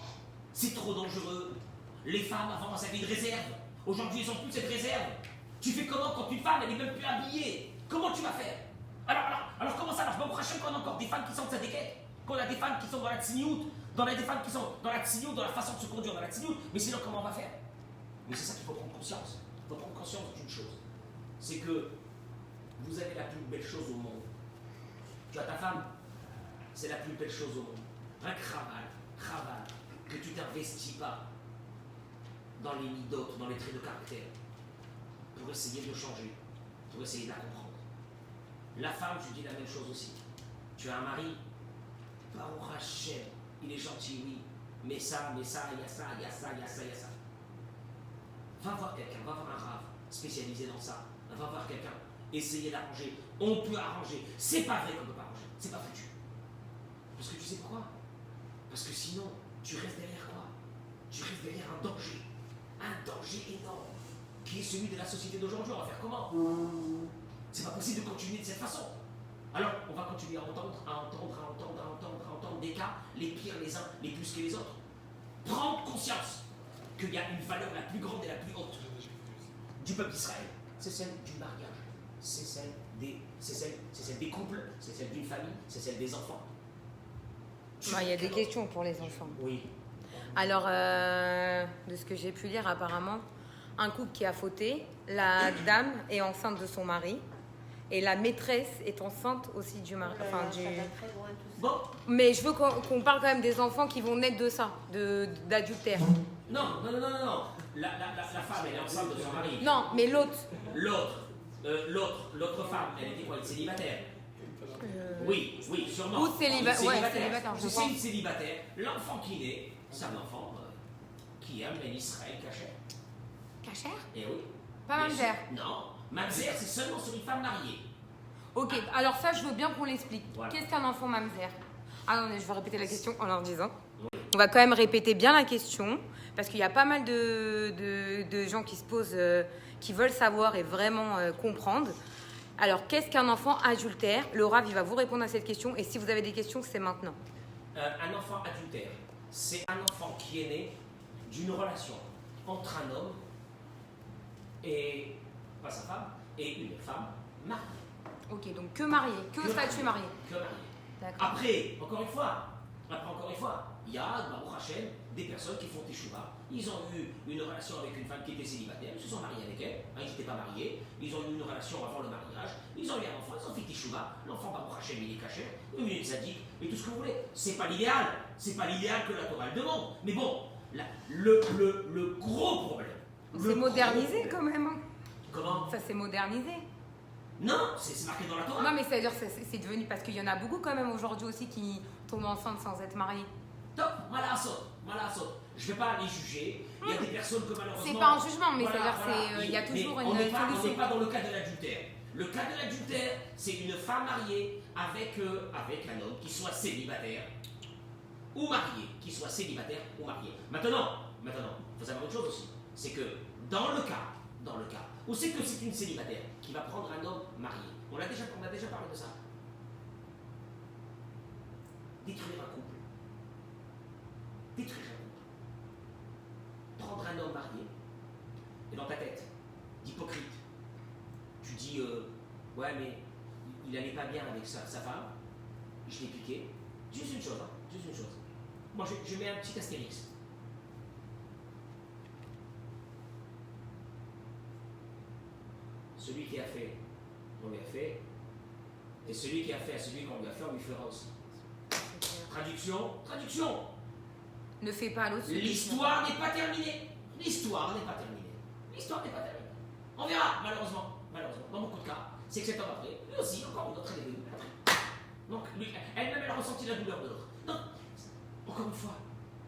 C'est trop dangereux. Les femmes, avant, elles avaient une réserve. Aujourd'hui, elles n'ont plus cette réserve. Tu fais comment quand une femme, elle n'est même plus habillée? Comment tu vas faire? Alors comment ça marche? Bon, prochain, qu'on a encore des femmes qui sont de sa déquête, qu'on a des femmes qui sont dans la tsignout, des femmes qui sont dans la tsignout, dans la façon de se conduire dans la tsignout, mais sinon, comment on va faire? Mais c'est ça qu'il faut prendre conscience. Il faut prendre conscience d'une chose. C'est que vous avez la plus belle chose au monde. Tu as ta femme, c'est la plus belle chose au monde. Un craval, que tu t'investis pas dans les midotes, dans les traits de caractère, pour essayer de changer, pour essayer de la comprendre. La femme, je dis la même chose aussi. Tu as un mari, Baruch Hashem, il est gentil, oui, mais ça, il y a ça. Va voir quelqu'un, va voir un rave spécialisé dans ça, va voir quelqu'un, essayer d'arranger. On peut arranger. C'est pas vrai qu'on ne peut pas arranger, c'est pas foutu. Parce que tu sais pourquoi? Parce que sinon, tu restes derrière quoi? Tu restes derrière un danger énorme, qui est celui de la société d'aujourd'hui. On va faire comment? C'est pas possible de continuer de cette façon. Alors, on va continuer à entendre des cas, les pires les uns, les plus que les autres. Prendre conscience qu'il y a une valeur la plus grande et la plus haute. du peuple d'Israël, c'est celle du mariage, c'est celle des couples, c'est celle d'une famille, c'est celle des enfants. Il y a des questions pour les enfants. Oui. Alors, de ce que j'ai pu lire, apparemment, un couple qui a fauté, la dame est enceinte de son mari et la maîtresse est enceinte aussi du mari. Enfin, du... Bon. Mais je veux qu'on parle quand même des enfants qui vont naître de ça, d'adultère. Non. La femme, elle est enceinte de son mari. Non, mais l'autre. L'autre femme, elle était quoi, une célibataire? Oui, sûrement. Ou célibataire. Ouais, célibataire. C'est une célibataire. L'enfant qui naît, c'est un enfant qui aime ben Israël cachère. Cachère? Eh oui. Pas mamzer. Non, mamzer, c'est seulement sur une femme mariée. Ok, alors ça, je veux bien qu'on l'explique. Voilà. Qu'est-ce qu'un enfant mamzer? Ah non, je vais répéter la question en leur disant. On va quand même répéter bien la question, parce qu'il y a pas mal de gens qui se posent, qui veulent savoir et vraiment comprendre. Alors, qu'est-ce qu'un enfant adultère? Le Rav, il va vous répondre à cette question, et si vous avez des questions, c'est maintenant. Un enfant adultère, c'est un enfant qui est né d'une relation entre un homme et pas sa femme, et une femme mariée. Ok, donc que marié, que statut marié. Que marié. D'accord. Après, encore une fois, il y a, Baruch Hashem, des personnes qui font teshuva. Ils ont eu une relation avec une femme qui était célibataire, ils se sont mariés avec elle, ils n'étaient pas mariés, ils ont eu une relation avant le mariage, ils ont eu un enfant, ils ont fait teshuva, l'enfant Baruch Hashem, il est caché, il est tzaddik, et tout ce que vous voulez. C'est pas l'idéal que la Torah elle demande. Mais bon, le gros problème. C'est modernisé quand même. Hein. Comment? Ça s'est modernisé. Non, c'est marqué dans la Torah. Non, mais c'est-à-dire c'est devenu, parce qu'il y en a beaucoup quand même aujourd'hui aussi qui tombent enceintes sans être mariés. Top, malassot. Je ne vais pas les juger. Il y a des personnes que malheureusement. C'est pas un jugement, mais c'est-à-dire il y a toujours une solution. On n'est pas dans le cas de l'adultère. Le cas de l'adultère, c'est une femme mariée avec un homme qui soit célibataire ou marié, Maintenant, il faut savoir autre chose aussi. C'est que dans le cas où c'est que c'est une célibataire qui va prendre un homme marié, on a déjà parlé de ça. Détruire un couple. Prendre un homme marié, et dans ta tête, d'hypocrite, tu dis ouais, mais il n'allait pas bien avec sa femme, je l'ai piqué. Juste une chose. Moi, je mets un petit astérix. Celui qui a fait, on lui a fait, et celui qui a fait à celui qu'on lui a fait, on lui fera aussi. Traduction. Ne fais pas à l'autre. L'histoire n'est pas terminée. On verra, malheureusement, dans beaucoup de cas, c'est que cet homme après, lui aussi, encore une autre, elle est venue après. Donc, elle-même, elle a ressenti la douleur de l'autre. Donc, encore une fois,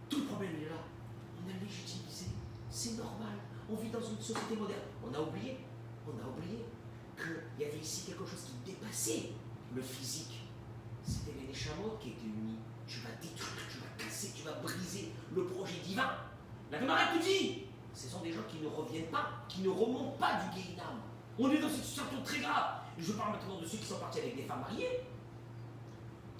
tout le problème il est là. On a légitimisé, c'est normal. On vit dans une société moderne. On a oublié qu'il y avait ici quelque chose qui dépassait le physique. C'était les Neshamot qui étaient unis. Tu vas détruire, tu vas casser, tu vas briser le projet divin. La Gemara te dit, ce sont des gens qui ne reviennent pas, qui ne remontent pas du Gehinam. On est dans une situation très grave. Je parle maintenant de ceux qui sont partis avec des femmes mariées.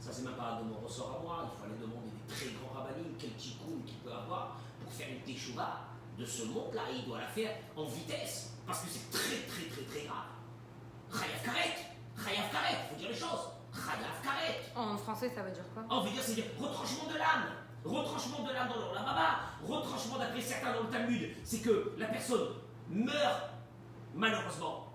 Ça, c'est même pas de mon ressort à moi. Il faut aller demander des très grands rabbinim, quel tikkun qu'il peut avoir pour faire une teshuva de ce monde-là. Et il doit la faire en vitesse. Parce que c'est très grave. Chayav karet, il faut dire les choses. Chayav karet. En français, ça veut dire quoi? On veut dire, c'est dire retranchement de l'âme. Retranchement de l'âme dans le Rambam, retranchement d'après certains dans le Talmud, c'est que la personne meurt, malheureusement,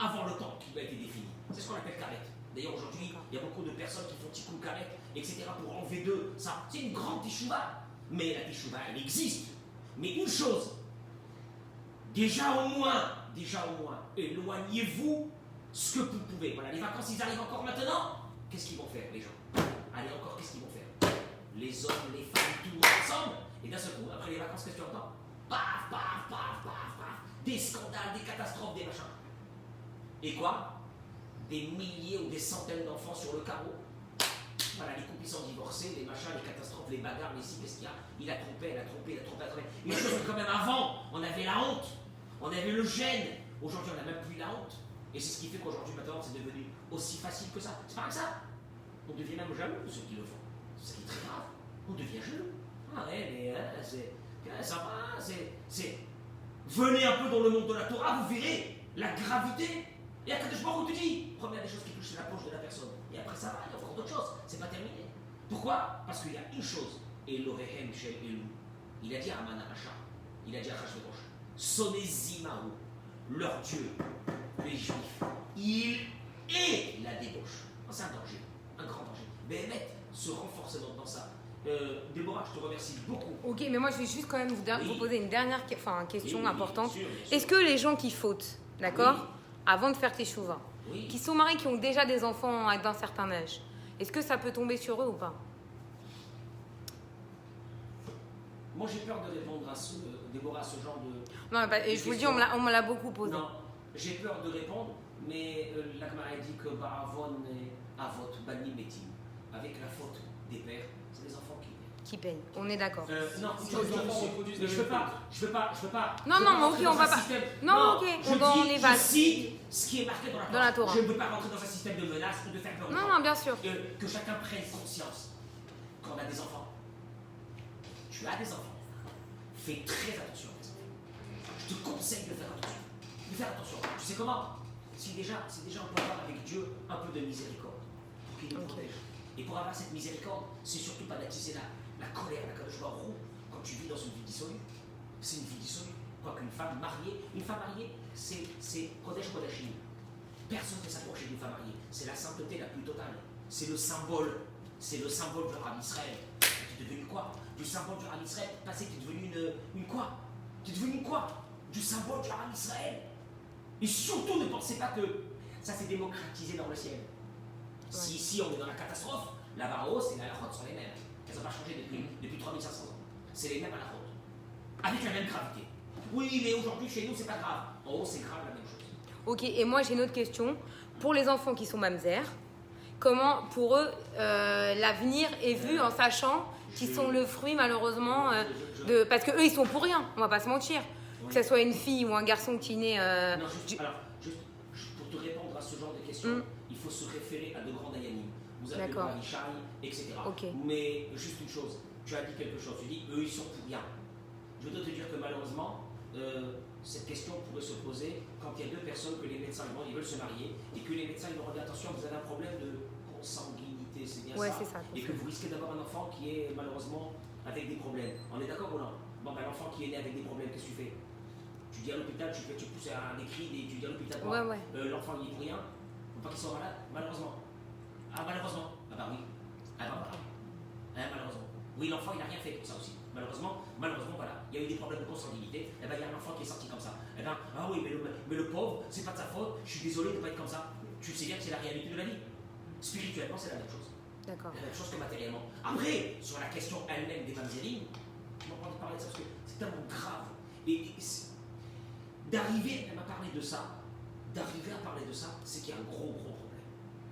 avant le temps qui a été défini. C'est ce qu'on appelle karet. D'ailleurs, aujourd'hui, il y a beaucoup de personnes qui font tikkun karet, etc., pour enlever d'eux ça. C'est une grande teshuva. Mais la teshuva, elle existe. Mais une chose, déjà au moins, éloignez-vous ce que vous pouvez. Voilà, les vacances, ils arrivent encore maintenant. Qu'est-ce qu'ils vont faire, les gens? Allez, encore, qu'est-ce qu'ils vont faire? Les hommes, les femmes, tout le monde ensemble. Et d'un seul coup, après les vacances, qu'est-ce que tu entends? Paf. Des scandales, des catastrophes, des machins. Et quoi? Des milliers ou des centaines d'enfants sur le carreau. Voilà, les couples ils sont divorcés, les machins, les catastrophes, les bagarres, les ci, qu'est-ce qu'il y a? Il a trompé. Et quand même avant, on avait la honte, on avait le gêne. Aujourd'hui, on n'a même plus la honte. Et c'est ce qui fait qu'aujourd'hui, maintenant, c'est devenu aussi facile que ça. C'est pas comme ça. On devient même jaloux de ceux qui le font. C'est ce qui est très grave. On devient jaloux. Ah ouais, mais c'est sympa, c'est... venez un peu dans le monde de la Torah, vous verrez la gravité. Et Akadosh Baruch Hu te dit, première des choses qui touchent, c'est la poche de la personne. Et après ça va, il y a encore d'autres choses, c'est pas terminé. Pourquoi? Parce qu'il y a une chose, Elohehem Shel Elou. Il a dit à Amana Racha, il a dit à Achashverosh, Sonezimao, leur Dieu, les Juifs, il est la débauche. C'est un danger, un grand danger. Béhémet se renforce dans ça. Déborah, je te remercie beaucoup. Ok, mais moi je vais juste quand même vous poser une dernière question importante. Bien sûr. Est-ce que les gens qui fautent, d'accord, Oui. avant de faire teshuva, Oui. qui sont mariés, qui ont déjà des enfants d'un certain âge, est-ce que ça peut tomber sur eux ou pas? Moi j'ai peur de répondre à Déborah, à ce genre de. Non, bah, je vous le dis, on me l'a beaucoup posé. Non, j'ai peur de répondre, mais l'Agmara dit que Baravon et Avot, Bani Metim, avec la faute des pères, c'est les enfants qui Qui paye, on est d'accord. non, Si les enfants reproduisent mais les je veux mêmes pas, je veux pas. Non, je veux non, pas mais rentrer ok, on dans va un pas- système. Non, ok, on est vaste. Je cite ce qui est marqué dans la Torah. Je ne veux pas rentrer dans un système de menace ou de faire peur. aux Non, gens. non, bien sûr. Que chacun prenne conscience qu'on a des enfants. Tu as des enfants. Fais très attention à tes enfants. Je te conseille de faire attention. De faire attention. Tu sais comment? Si déjà on peut avoir avec Dieu un peu de miséricorde pour qu'il nous protège. Et pour avoir cette miséricorde, c'est surtout pas d'attiser la colère, la Kadosh Baruch Hu quand tu vis dans une vie dissolue. C'est une vie dissolue. Quoiqu'une femme mariée, c'est Kodesh Kodashim. Personne ne peut s'approcher d'une femme mariée. C'est la sainteté la plus totale. C'est le symbole. C'est le symbole du Rav Israël. Tu es devenu quoi? Du symbole du Rav Israël. Passé, tu es devenu une quoi? Tu es devenu quoi? Du symbole du Rav Israël. Et surtout, ne pensez pas que ça s'est démocratisé dans le ciel. Si ici on est dans la catastrophe, là-bas en haut, c'est la halachot sont les mêmes. Elles n'ont pas changé depuis 3500 ans. C'est les mêmes halachot. Avec la même gravité. Oui, mais aujourd'hui, chez nous, c'est pas grave. En haut, c'est grave la même chose. Ok, et moi j'ai une autre question. Pour les enfants qui sont mamzer, comment pour eux l'avenir est vu en sachant qu'ils sont le fruit malheureusement de... Parce que eux ils sont pour rien, on va pas se mentir. Que ce soit une fille ou un garçon qui naît... Non, juste pour te répondre à ce genre de questions, il faut se référer à de grands dayanim. Vous avez le Ravishai, etc. Okay. Mais juste une chose, tu as dit quelque chose, tu dis eux ils sont pour rien. Je voudrais te dire que malheureusement, cette question pourrait se poser quand il y a deux personnes que les médecins ils veulent se marier et que les médecins ils leur disent attention, vous avez un problème de consanguinité, c'est bien ça, et que vous risquez d'avoir un enfant qui est malheureusement avec des problèmes. On est d'accord ou non? Bon, ben, l'enfant qui est né avec des problèmes, qu'est-ce que tu fais? Tu dis à l'hôpital, tu pousses des cris et tu dis à l'hôpital quoi? L'enfant il est pour rien, faut pas qu'il soit malade, malheureusement. Ah, malheureusement. Ah, bah oui. Ah, bah voilà. Malheureusement. Oui, l'enfant il n'a rien fait pour ça aussi. Malheureusement, voilà. Il y a eu des problèmes de consanguinité. Eh ben, il y a un enfant qui est sorti comme ça. Eh ben, ah oui, mais le pauvre, c'est pas de sa faute. Je suis désolé de ne pas être comme ça. Tu sais bien que c'est la réalité de la vie. Spirituellement, c'est la même chose. D'accord. La même chose que matériellement. Après, sur la question elle-même des mamzérines, je m'en de parler de ça parce que c'est tellement grave. Et d'arriver même à parler de ça, c'est qu'il y a un gros problème.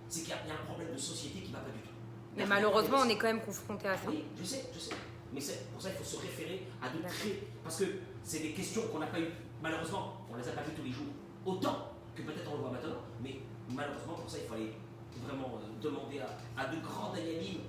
C'est qu'il y a un problème de société qui ne va pas du tout. Mais malheureusement, on est quand même confronté à ça. Oui, je sais. Mais pour ça, il faut se référer à de très... Parce que c'est des questions qu'on n'a pas eues. Malheureusement, on ne les a pas vues tous les jours. Autant que peut-être on le voit maintenant. Mais malheureusement, pour ça, il fallait vraiment demander à de grands dayanim.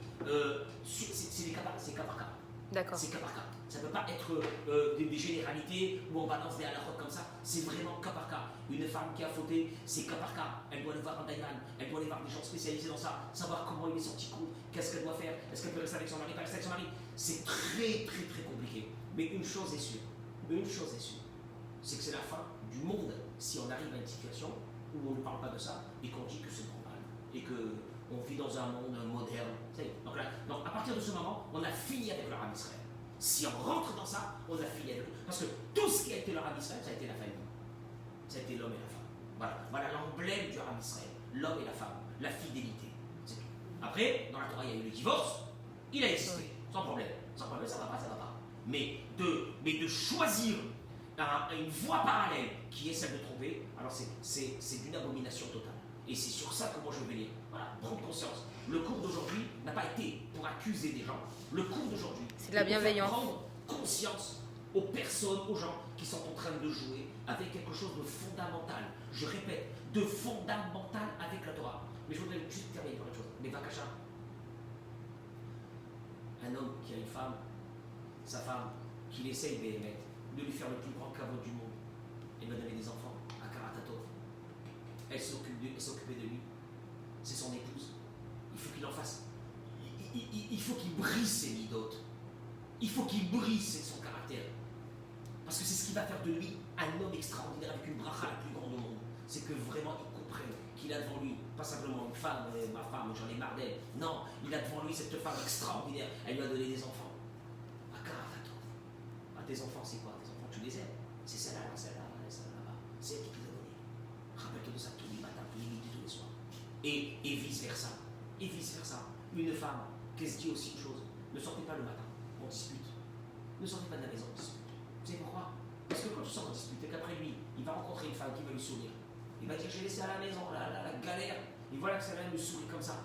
C'est cas par cas. D'accord. C'est cas par cas. Ça ne peut pas être des généralités où on balance des halakhot comme ça. C'est vraiment cas par cas. Une femme qui a fauté, c'est cas par cas. Elle doit aller voir un dayan, elle doit aller voir des gens spécialisés dans ça, savoir comment il est sorti compte, qu'est-ce qu'elle doit faire, est-ce qu'elle peut rester avec son mari, pas rester avec son mari. C'est très compliqué. Mais une chose est sûre, c'est que c'est la fin du monde si on arrive à une situation où on ne parle pas de ça et qu'on dit que c'est normal et qu'on vit dans un monde moderne. Donc à partir de ce moment, on a fini avec le Rav Israël. Si on rentre dans ça, on a fini avec eux. Parce que tout ce qui a été le Rav Israël, ça a été la famille. Ça a été l'homme et la femme. Voilà l'emblème du Rav Israël. L'homme et la femme. La fidélité. C'est tout. Après, dans la Torah, il y a eu le divorce. Il a existé. Sans problème. Sans problème, ça va pas. Mais de choisir une voie parallèle qui est celle de tromper, alors c'est d'une abomination totale. Et c'est sur ça que moi je vais prendre conscience. Le cours d'aujourd'hui n'a pas été pour accuser des gens. Le cours d'aujourd'hui, c'est de la bienveillance. Pour prendre conscience aux personnes, aux gens qui sont en train de jouer avec quelque chose de fondamental. Je répète, de fondamental avec la Torah. Mais je voudrais juste terminer par une chose. Mais Vakasha, un homme qui a une femme, sa femme, qu'il essaye de lui faire le plus grand caveau du monde, elle va donner des enfants à Karatatov. Elle s'occupait de lui. C'est son épouse. Il faut qu'il en fasse. Il faut qu'il brise ses midotes. Il faut qu'il brise son caractère. Parce que c'est ce qui va faire de lui un homme extraordinaire avec une bracha la plus grande au monde. C'est que vraiment il comprenne qu'il a devant lui, pas simplement une femme, ma femme, j'en ai marre d'elle. Non, il a devant lui cette femme extraordinaire. Elle lui a donné des enfants. À Karatatov. Tes enfants, c'est quoi? Tes enfants, tu les aimes. C'est celle-là, celle-là, celle-là. C'est elle qui te l'a donné. Rappelle-toi de ça tous les matins, tous les midis, tous les soirs. Et vice-versa. Et vice-versa. Une femme, qu'est-ce qui dit aussi une chose? Ne sortez pas le matin, on dispute. Ne sortez pas de la maison, on dispute. Vous savez pourquoi? Parce que quand tu sors en dispute et qu'après lui, il va rencontrer une femme qui va lui sourire. Il va dire, j'ai laissé à la maison, la galère. Et voilà que celle-là me sourit comme ça.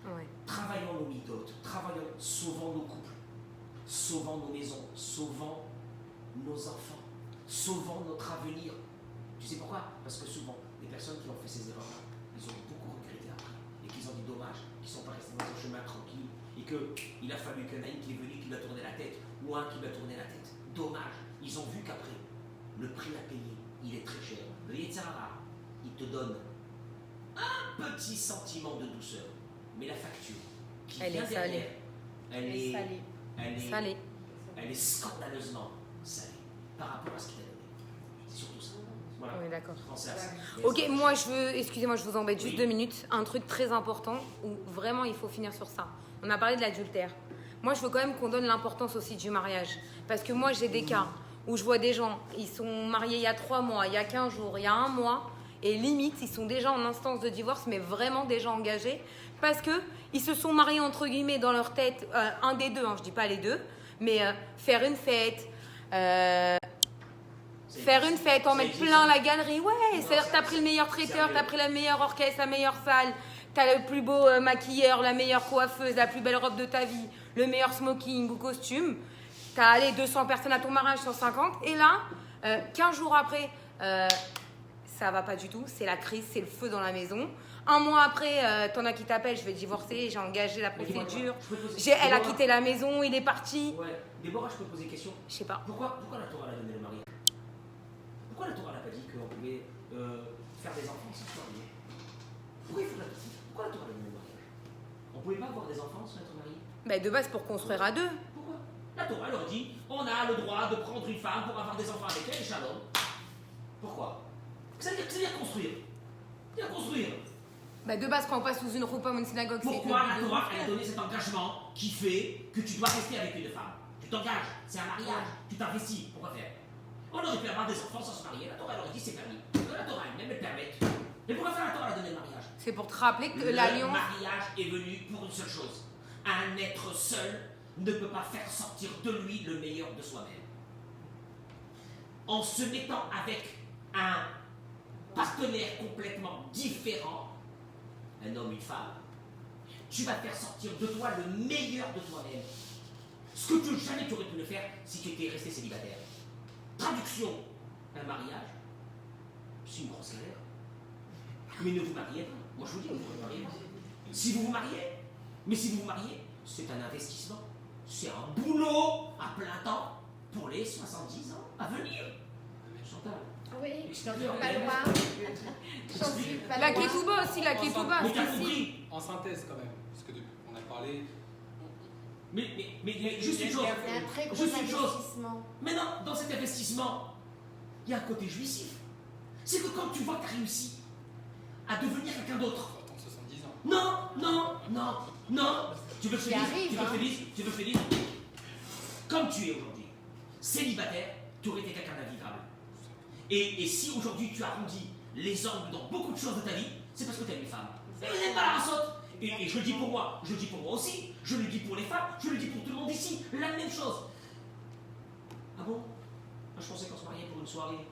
Ouais. Travaillons nos midotes, travaillons, sauvons nos couples, sauvons nos maisons, sauvons nos enfants, sauvons notre avenir. Tu sais pourquoi? Parce que souvent, les personnes qui ont fait ces erreurs-là, ils ont beaucoup regretté après. Et qu'ils ont dit dommage, qu'ils ne sont pas restés dans un chemin tranquille. Et qu'il a fallu qu'il y en ait un qui est venu, qui lui a tourné la tête, ou un qui lui a tourné la tête. Dommage. Ils ont vu qu'après, le prix à payer, il est très cher. Le Yetzirah, il te donne un petit sentiment de douceur. Mais la facture, qui Elle vient est salée. derrière, Salée. elle est scandaleusement salée par rapport à ce qu'il a donné. C'est surtout ça. Voilà. Oui, d'accord. Pensez à ça. Ok, moi je veux, excusez-moi, je vous embête juste 2 minutes. Un truc très important où vraiment il faut finir sur ça. On a parlé de l'adultère. Moi je veux quand même qu'on donne l'importance aussi du mariage. Parce que moi j'ai des cas où je vois des gens, ils sont mariés il y a 3 mois, il y a 15 jours, il y a 1 mois. Et limite, ils sont déjà en instance de divorce, mais vraiment déjà engagés. Parce qu'ils se sont mariés entre guillemets dans leur tête, un des deux, hein, je dis pas les deux. Mais faire une fête. Faire une fête, en mettre plein la galerie, ouais, c'est-à-dire que t'as pris le meilleur traiteur, t'as pris la meilleure orchestre, la meilleure salle, t'as le plus beau maquilleur, la meilleure coiffeuse, la plus belle robe de ta vie, le meilleur smoking ou costume, t'as allé 200 personnes à ton mariage, 150, et là, 15 jours après, ça va pas du tout, c'est la crise, c'est le feu dans la maison. 1 mois après, t'en as qui t'appellent, je vais divorcer, j'ai engagé la procédure, elle a quitté la maison, il est parti. Ouais, Déborah, je peux poser une question? Je sais pas. Pourquoi la Torah l'a donné le mariage? Pourquoi la Torah n'a pas dit qu'on pouvait faire des enfants sans se marier? Pourquoi la Torah l'a donné le mariage? On ne pouvait pas avoir des enfants sans être marié? Bah, de base, pour construire à 2. Pourquoi? La Torah leur dit on a le droit de prendre une femme pour avoir des enfants avec elle et shalom. Pourquoi? Ça veut dire construire. C'est-à-dire construire. Bah, de base, quand on passe sous une roupa ou une synagogue, c'est Pourquoi la Torah elle a donné cet engagement qui fait que tu dois rester avec une femme? Tu t'engages, c'est un mariage, tu t'investis. Pourquoi faire? On aurait pu avoir des enfants sans se marier. La Torah leur dit c'est permis. La Torah elle-même elle permet. Mais pourquoi faire la Torah a donné le mariage? C'est pour te rappeler que Le l'alliance. mariage est venu pour une seule chose. Un être seul ne peut pas faire sortir de lui le meilleur de soi-même. En se mettant avec un partenaire complètement différent, un homme, une femme, tu vas faire sortir de toi le meilleur de toi-même. Ce que jamais tu aurais pu le faire si tu étais resté célibataire. Traduction, un mariage, c'est une grosse galère. Mais ne vous mariez pas. Moi je vous dis, ne vous mariez pas. Si vous vous mariez, c'est un investissement. C'est un boulot à plein temps pour les 70 ans à venir. Chantal. Oui, Explique-leur. pas loin. La Ketouba aussi, la Ketouba. Mais t'as compris. En synthèse quand même, parce que on a parlé. Mais il y a juste une chose. C'est un très gros Juste une chose. investissement. Mais non, dans cet investissement, il y a un côté jouissif. C'est que quand tu vois que tu as réussi à devenir quelqu'un d'autre. Faut attendre 70 ans. Non. Tu veux que je te dise, comme tu es aujourd'hui, célibataire, tu aurais été quelqu'un d'invivable. Et si aujourd'hui tu arrondis les angles dans beaucoup de choses de ta vie, c'est parce que tu es une femme. Et vous n'êtes pas la rassote. Et je le dis pour moi, aussi, je le dis pour les femmes, je le dis pour tout le monde ici, la même chose. Ah bon? Moi, je pensais qu'on se mariait pour une soirée.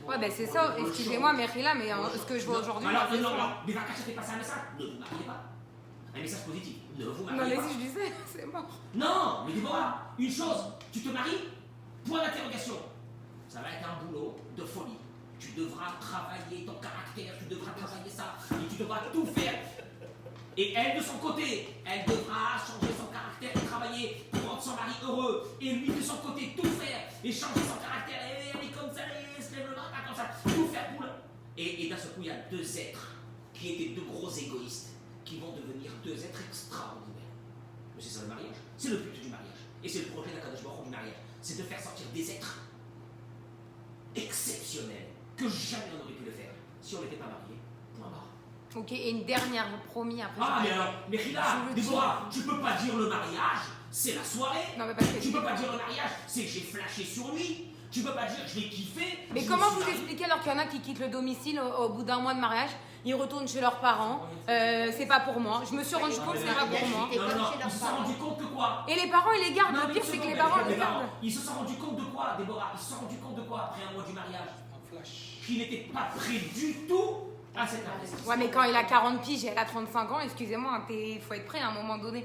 Ouais, ben c'est ça, excusez-moi, Merila, mais ce que je vois aujourd'hui. Alors, non, mais va cacher, passer un message. Ne vous mariez pas. Un message positif. Ne vous Non, mariez mais pas. si je disais, c'est mort. Non, mais Déborah, une chose, tu te maries, point d'interrogation. Ça va être un boulot de folie. Tu devras travailler ton caractère, tu devras travailler ça, et tu devras tout faire. Et elle, de son côté, elle devra changer son caractère et travailler pour rendre son mari heureux. Et lui, de son côté, tout faire et changer son caractère. Et elle est comme ça, ça, tout faire pour le... Et d'un seul coup, il y a deux êtres qui étaient deux gros égoïstes qui vont devenir deux êtres extraordinaires. Mais c'est ça le mariage. C'est le but du mariage. Et c'est le projet d'Akadosh Baruch Hu du mariage. C'est de faire sortir des êtres exceptionnels que jamais on aurait pu le faire si on n'était pas mariés. Point barre. Ok, et une dernière, promis après. Ah, mais alors, mais Rila, Je le Déborah, tu peux pas dire le mariage, c'est la soirée. Non, mais parce que- Tu peux pas dire le mariage, c'est j'ai flashé sur lui. Tu peux pas dire je l'ai kiffé. Mais je comment me suis vous marié. expliquez alors qu'il y en a qui quittent le domicile au bout d'un mois de mariage, ils retournent chez leurs parents, c'est pas pour moi, je me suis rendu compte que c'est pas pour moi. Non, non, non, ils se sont rendus compte de quoi? Et les parents ils les gardent, Non, le mais pire une c'est que seconde, les parents les les gardent. Ils se sont rendus compte de quoi, Déborah? Ils se sont rendus compte de quoi après un mois du mariage? Un flash. Qu'il n'était pas prêt du tout à cette investissement. Ouais mais quand il a 40 piges et elle a 35 ans, excusez-moi, il faut être prêt à un moment donné.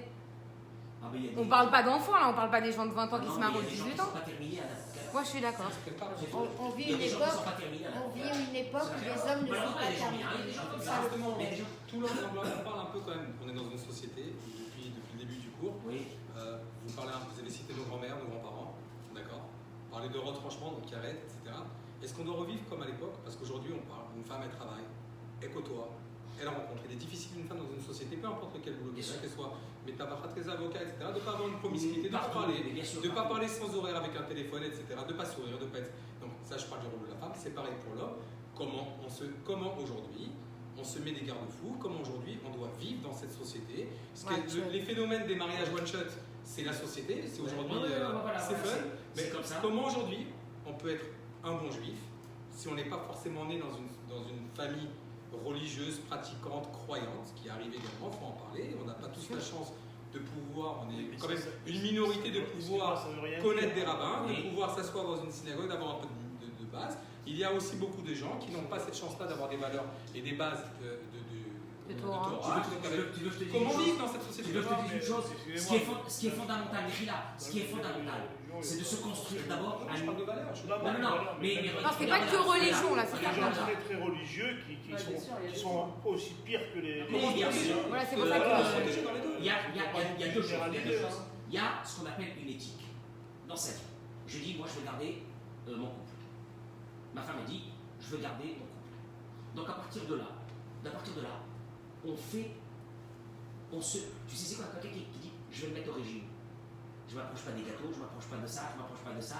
Ah, mais il y a des- On parle pas d'enfants là, on parle pas des gens de 20 ans qui Non, se mais marient il y aux a des gens 18 qui ans. sont pas terminés à n'importe quel âge. Moi je suis d'accord. On vit Il y a une des gens qui époque, sont pas terminés à on n'importe vit quel âge. une époque où les hommes ne sont Malheureusement, pas il y a des gens bien, il y a terminés. des gens comme C'est ça. ça le Justement, Mais des gens- tout on parle un peu quand même, on est dans une société, depuis le début du cours, Oui. vous avez cité nos grands-mères, nos grands-parents, d'accord? Parler de retranchement, donc qui arrête, etc. Est-ce qu'on doit revivre comme à l'époque? Parce qu'aujourd'hui, on parle, une femme, elle travaille, elle côtoie, elle rencontre. Il est difficile une femme dans une société, peu importe quel boulot qu'elle soit, mais t'as pas très avocat, etc., de ne pas avoir une promiscuité, de ne pas Partout, parler, mais bien sûr, de ne pas partout. parler sans horaire avec un téléphone, etc., de ne pas sourire, de ne pas être... Donc ça, je parle du rôle de la femme, c'est pareil pour l'homme. Comment aujourd'hui on se met des garde-fous, comment aujourd'hui on doit vivre dans cette société. Les phénomènes des mariages one-shot, c'est la société, c'est aujourd'hui, Voilà, c'est voilà, fun. c'est Mais comme ça. comment aujourd'hui on peut être un bon juif si on n'est pas forcément né dans une famille religieuse, pratiquante, croyante, qui arrive également, il faut en parler. On n'a pas tous la chance de pouvoir, on est quand même une minorité de pouvoir connaître des rabbins, de pouvoir s'asseoir dans une synagogue, d'avoir un peu de base. Il y a aussi beaucoup de gens qui n'ont pas cette chance-là d'avoir des valeurs et des bases de Torah. Torah. Tu veux que je te dise Comment une chose? vivre dans cette société? Tu veux que je te dise une chose? Ce qui est fondamental, Rila, ce qui est fondamental, c'est de se construire d'abord Je parle de valeurs. mais Non, c'est pas que religion là, c'est Il y a des ça. gens très très religieux qui sont aussi pires que les. Comment dire? Voilà, c'est pour ça Voilà, que. Protéger dans les deux. Il y a deux choses. Généralisé, hein. Il y a ce qu'on appelle une éthique dans sa vie. Je dis, moi je veux garder mon couple. Ma femme a dit, je veux garder mon couple. Donc à partir de là, tu sais c'est quoi quelqu'un qui dit, je vais me mettre au régime. Je ne m'approche pas des gâteaux, je ne m'approche pas de ça, je ne m'approche pas de ça.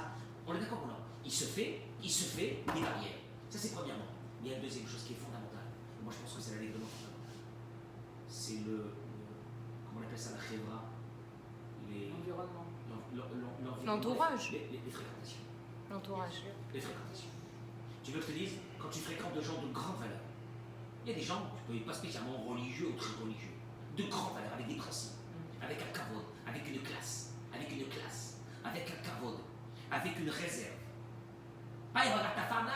On est d'accord ou non? Il se fait des barrières. Ça c'est premièrement. Mais il y a une deuxième chose qui est fondamentale. Moi je pense que c'est la l'élément fondamental. C'est comment on appelle ça, la chevra, L'entourage. les fréquentations. L'entourage. Les fréquentations. Tu veux que je te dise, quand tu fréquentes des gens de grande valeur, il y a des gens, pas spécialement religieux ou très religieux, de grande valeur, avec des principes, avec un kavod, avec une classe, avec un kavod, avec une réserve. Pas il regarde ta femme,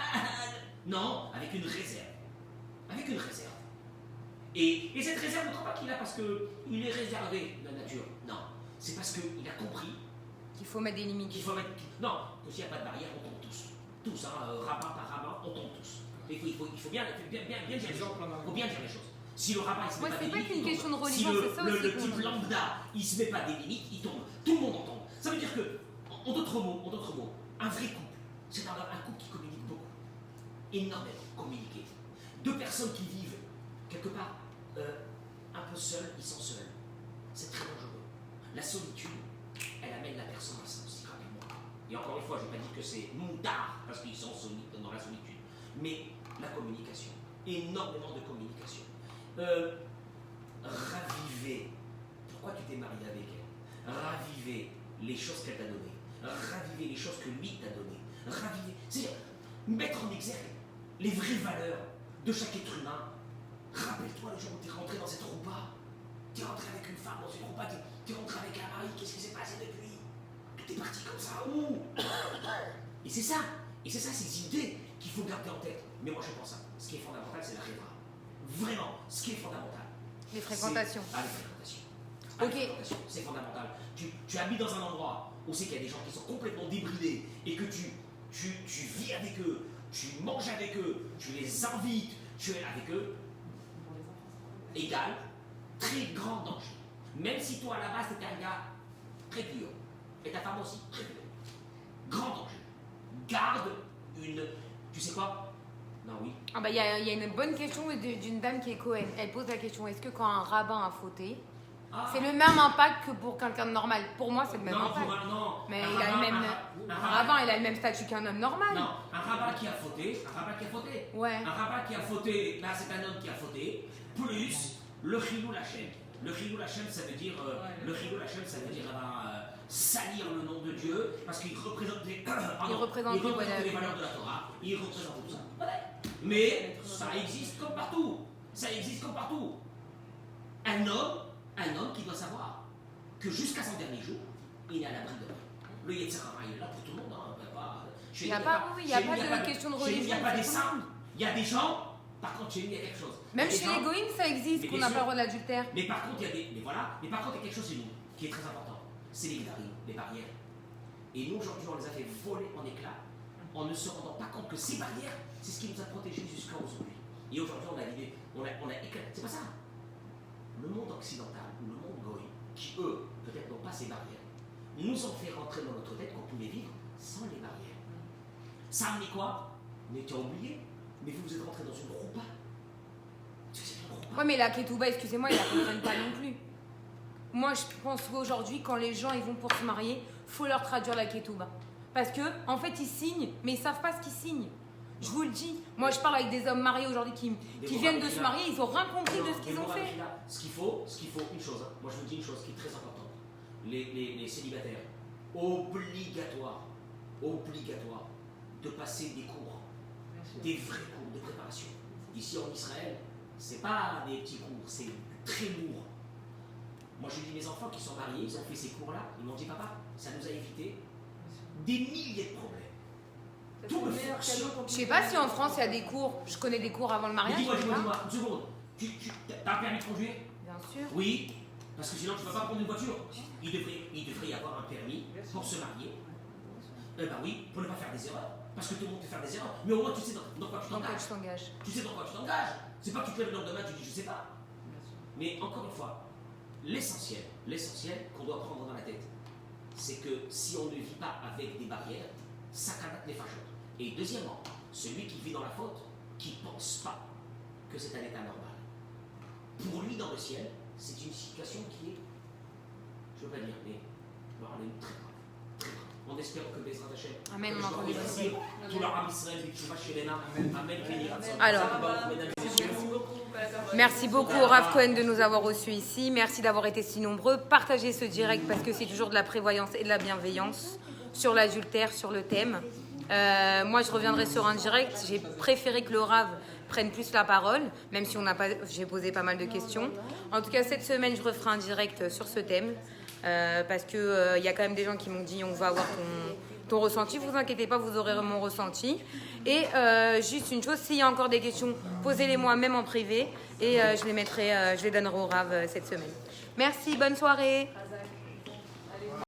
non, avec une réserve. Avec une réserve. Et cette réserve ne crois pas qu'il a parce qu'il est réservé de la nature. Non, c'est parce qu'il a compris Il faut mettre des limites. qu'il faut mettre. Non, que s'il n'y a pas de barrière, on tombe tous. Tous, rabbin par rabbin, on tombe tous. Il faut bien dire les choses. Il faut bien dire les choses. Si le rabbin il se met Ouais, pas c'est des pas limites, qu'une il tombe. question de Si religion, c'est ça aussi le qu'on type dit. lambda, il se met pas des limites, il tombe. Tout le monde en tombe. Ça veut dire que, en d'autres mots, un vrai couple, c'est un couple qui communique beaucoup. Énormément communiquer. Deux personnes qui vivent quelque part un peu seules, ils sont seuls. C'est très dangereux. La solitude, elle amène la personne à ça aussi rapidement. Et encore une fois, je ne vais pas dire que c'est moutard parce qu'ils sont dans la solitude. Mais la communication, énormément de communication. Raviver. Pourquoi tu t'es marié avec elle? Raviver les choses qu'elle t'a données. Raviver les choses que lui t'a données. Raviver. C'est-à-dire mettre en exergue les vraies valeurs de chaque être humain. Rappelle-toi le jour où tu es rentré dans cette roupa. Tu es rentré avec une femme dans une roupa, tu es rentré avec un mari, qu'est-ce qui s'est passé depuis? Tu es parti comme ça, ouh. Et c'est ça, ces idées qu'il faut garder en tête. Mais moi je pense ça. Ce qui est fondamental, c'est la réva. Vraiment, ce qui est fondamental. Les fréquentations. Les fréquentations. Ok. Les fréquentations, c'est fondamental. Tu habites dans un endroit où c'est qu'il y a des gens qui sont complètement débridés et que tu vis avec eux, tu manges avec eux, tu les invites, tu es avec eux. Égal, très grand danger. Même si toi à la base t'es un gars très pur, et ta femme aussi très pure. Grand danger. Garde tu sais quoi, Non, oui. Ah bah, il y a une bonne question d'une dame qui est Cohen. Elle pose la question, est-ce que quand un rabbin a fauté, c'est le même impact que pour quelqu'un de normal? Pour moi, c'est le même impact. Non. Mais il a le même... Un rabbin, il a le même statut qu'un homme normal. Non, un rabbin qui a fauté, Ouais. Un rabbin qui a fauté, là c'est un homme qui a fauté, plus le chilou lachem. Le chilou lachem, ça veut dire, salir le nom de Dieu, parce qu'il représente les valeurs de la Torah, il représente tout ça. Voilà. Mais ça existe comme partout. Un homme qui doit savoir que jusqu'à son dernier jour, il est à l'abri de rien. Le Yetzer Hara, il est là pour tout le monde. Il n'y a pas de question de religion. Il n'y a pas des saints. Il y a des gens. Par contre, chez nous, il y a quelque chose. Même chez les goïms, ça existe, qu'on n'a pas le droit de l'adultère. Mais par contre, il y a des. Mais voilà. Mais par contre, il y a quelque chose chez nous qui est très important. C'est les barrières. Et nous, aujourd'hui, on les a fait voler en éclats en ne se rendant pas compte que ces barrières, c'est ce qui nous a protégés jusqu'à aujourd'hui. Et aujourd'hui, on a éclaté. C'est pas ça. Le monde occidental ou le monde goïm, qui eux, peut-être n'ont pas ces barrières, nous ont fait rentrer dans notre tête qu'on pouvait vivre sans les barrières. Ça a amené quoi? Mais tu as oublié. Mais vous êtes rentré dans une roupa. Ouais, mais la ketouba, excusez-moi, ils la comprennent pas non plus. Moi, je pense qu'aujourd'hui, quand les gens ils vont pour se marier, faut leur traduire la ketouba. Parce que, en fait, ils signent, mais ils savent pas ce qu'ils signent. Je vous le dis. Moi, je parle avec des hommes mariés aujourd'hui qui viennent de se marier, ils ont rien compris de ce qu'ils ont fait. Ce qu'il faut, une chose. Hein. Moi, je vous dis une chose qui est très importante. Les célibataires, obligatoire de passer des cours, des vrais cours de préparation. Ici en Israël, c'est pas des petits cours, c'est très lourd. Moi, je dis mes enfants qui sont mariés, ils ont fait ces cours-là, ils m'ont dit papa, ça nous a évité des milliers de problèmes. Tout le fonctionne. Je sais pas si en France il y a des cours. Je connais des cours avant le mariage. Dis-moi, une seconde. Tu as un permis de conduire? Bien sûr. Oui, parce que sinon tu ne vas pas prendre une voiture. Il devrait y avoir un permis pour se marier. Eh ben oui, pour ne pas faire des erreurs. Parce que tout le monde peut faire des erreurs. Mais au moins tu sais dans quoi tu t'engages. Tu sais dans quoi tu t'engages. C'est pas que tu te lèves le lendemain, tu dis je sais pas. Mais encore une fois, l'essentiel qu'on doit prendre dans la tête, c'est que si on ne vit pas avec des barrières, ça canate les fachottes. Et deuxièmement, celui qui vit dans la faute, qui ne pense pas que c'est un état normal. Pour lui, dans le ciel, c'est une situation qui est, je ne veux pas dire, mais elle est très grave. Très grave. On espère que Bezrat Hashem, Amen, je dois réussir tout leur âme Israël, B'tchouva Shelena, Amen, Alors, merci beaucoup au Rav Cohen de nous avoir reçus ici. Merci d'avoir été si nombreux. Partagez ce direct parce que c'est toujours de la prévoyance et de la bienveillance sur l'adultère, sur le thème. Moi, je reviendrai sur un direct. J'ai préféré que le Rav prenne plus la parole, même si j'ai posé pas mal de questions. En tout cas, cette semaine, je referai un direct sur ce thème parce que y a quand même des gens qui m'ont dit on va avoir ton ressenti. Vous inquiétez pas, vous aurez mon ressenti. Et juste une chose, s'il y a encore des questions, posez-les-moi même en privé et je les donnerai au Rav cette semaine. Merci, bonne soirée.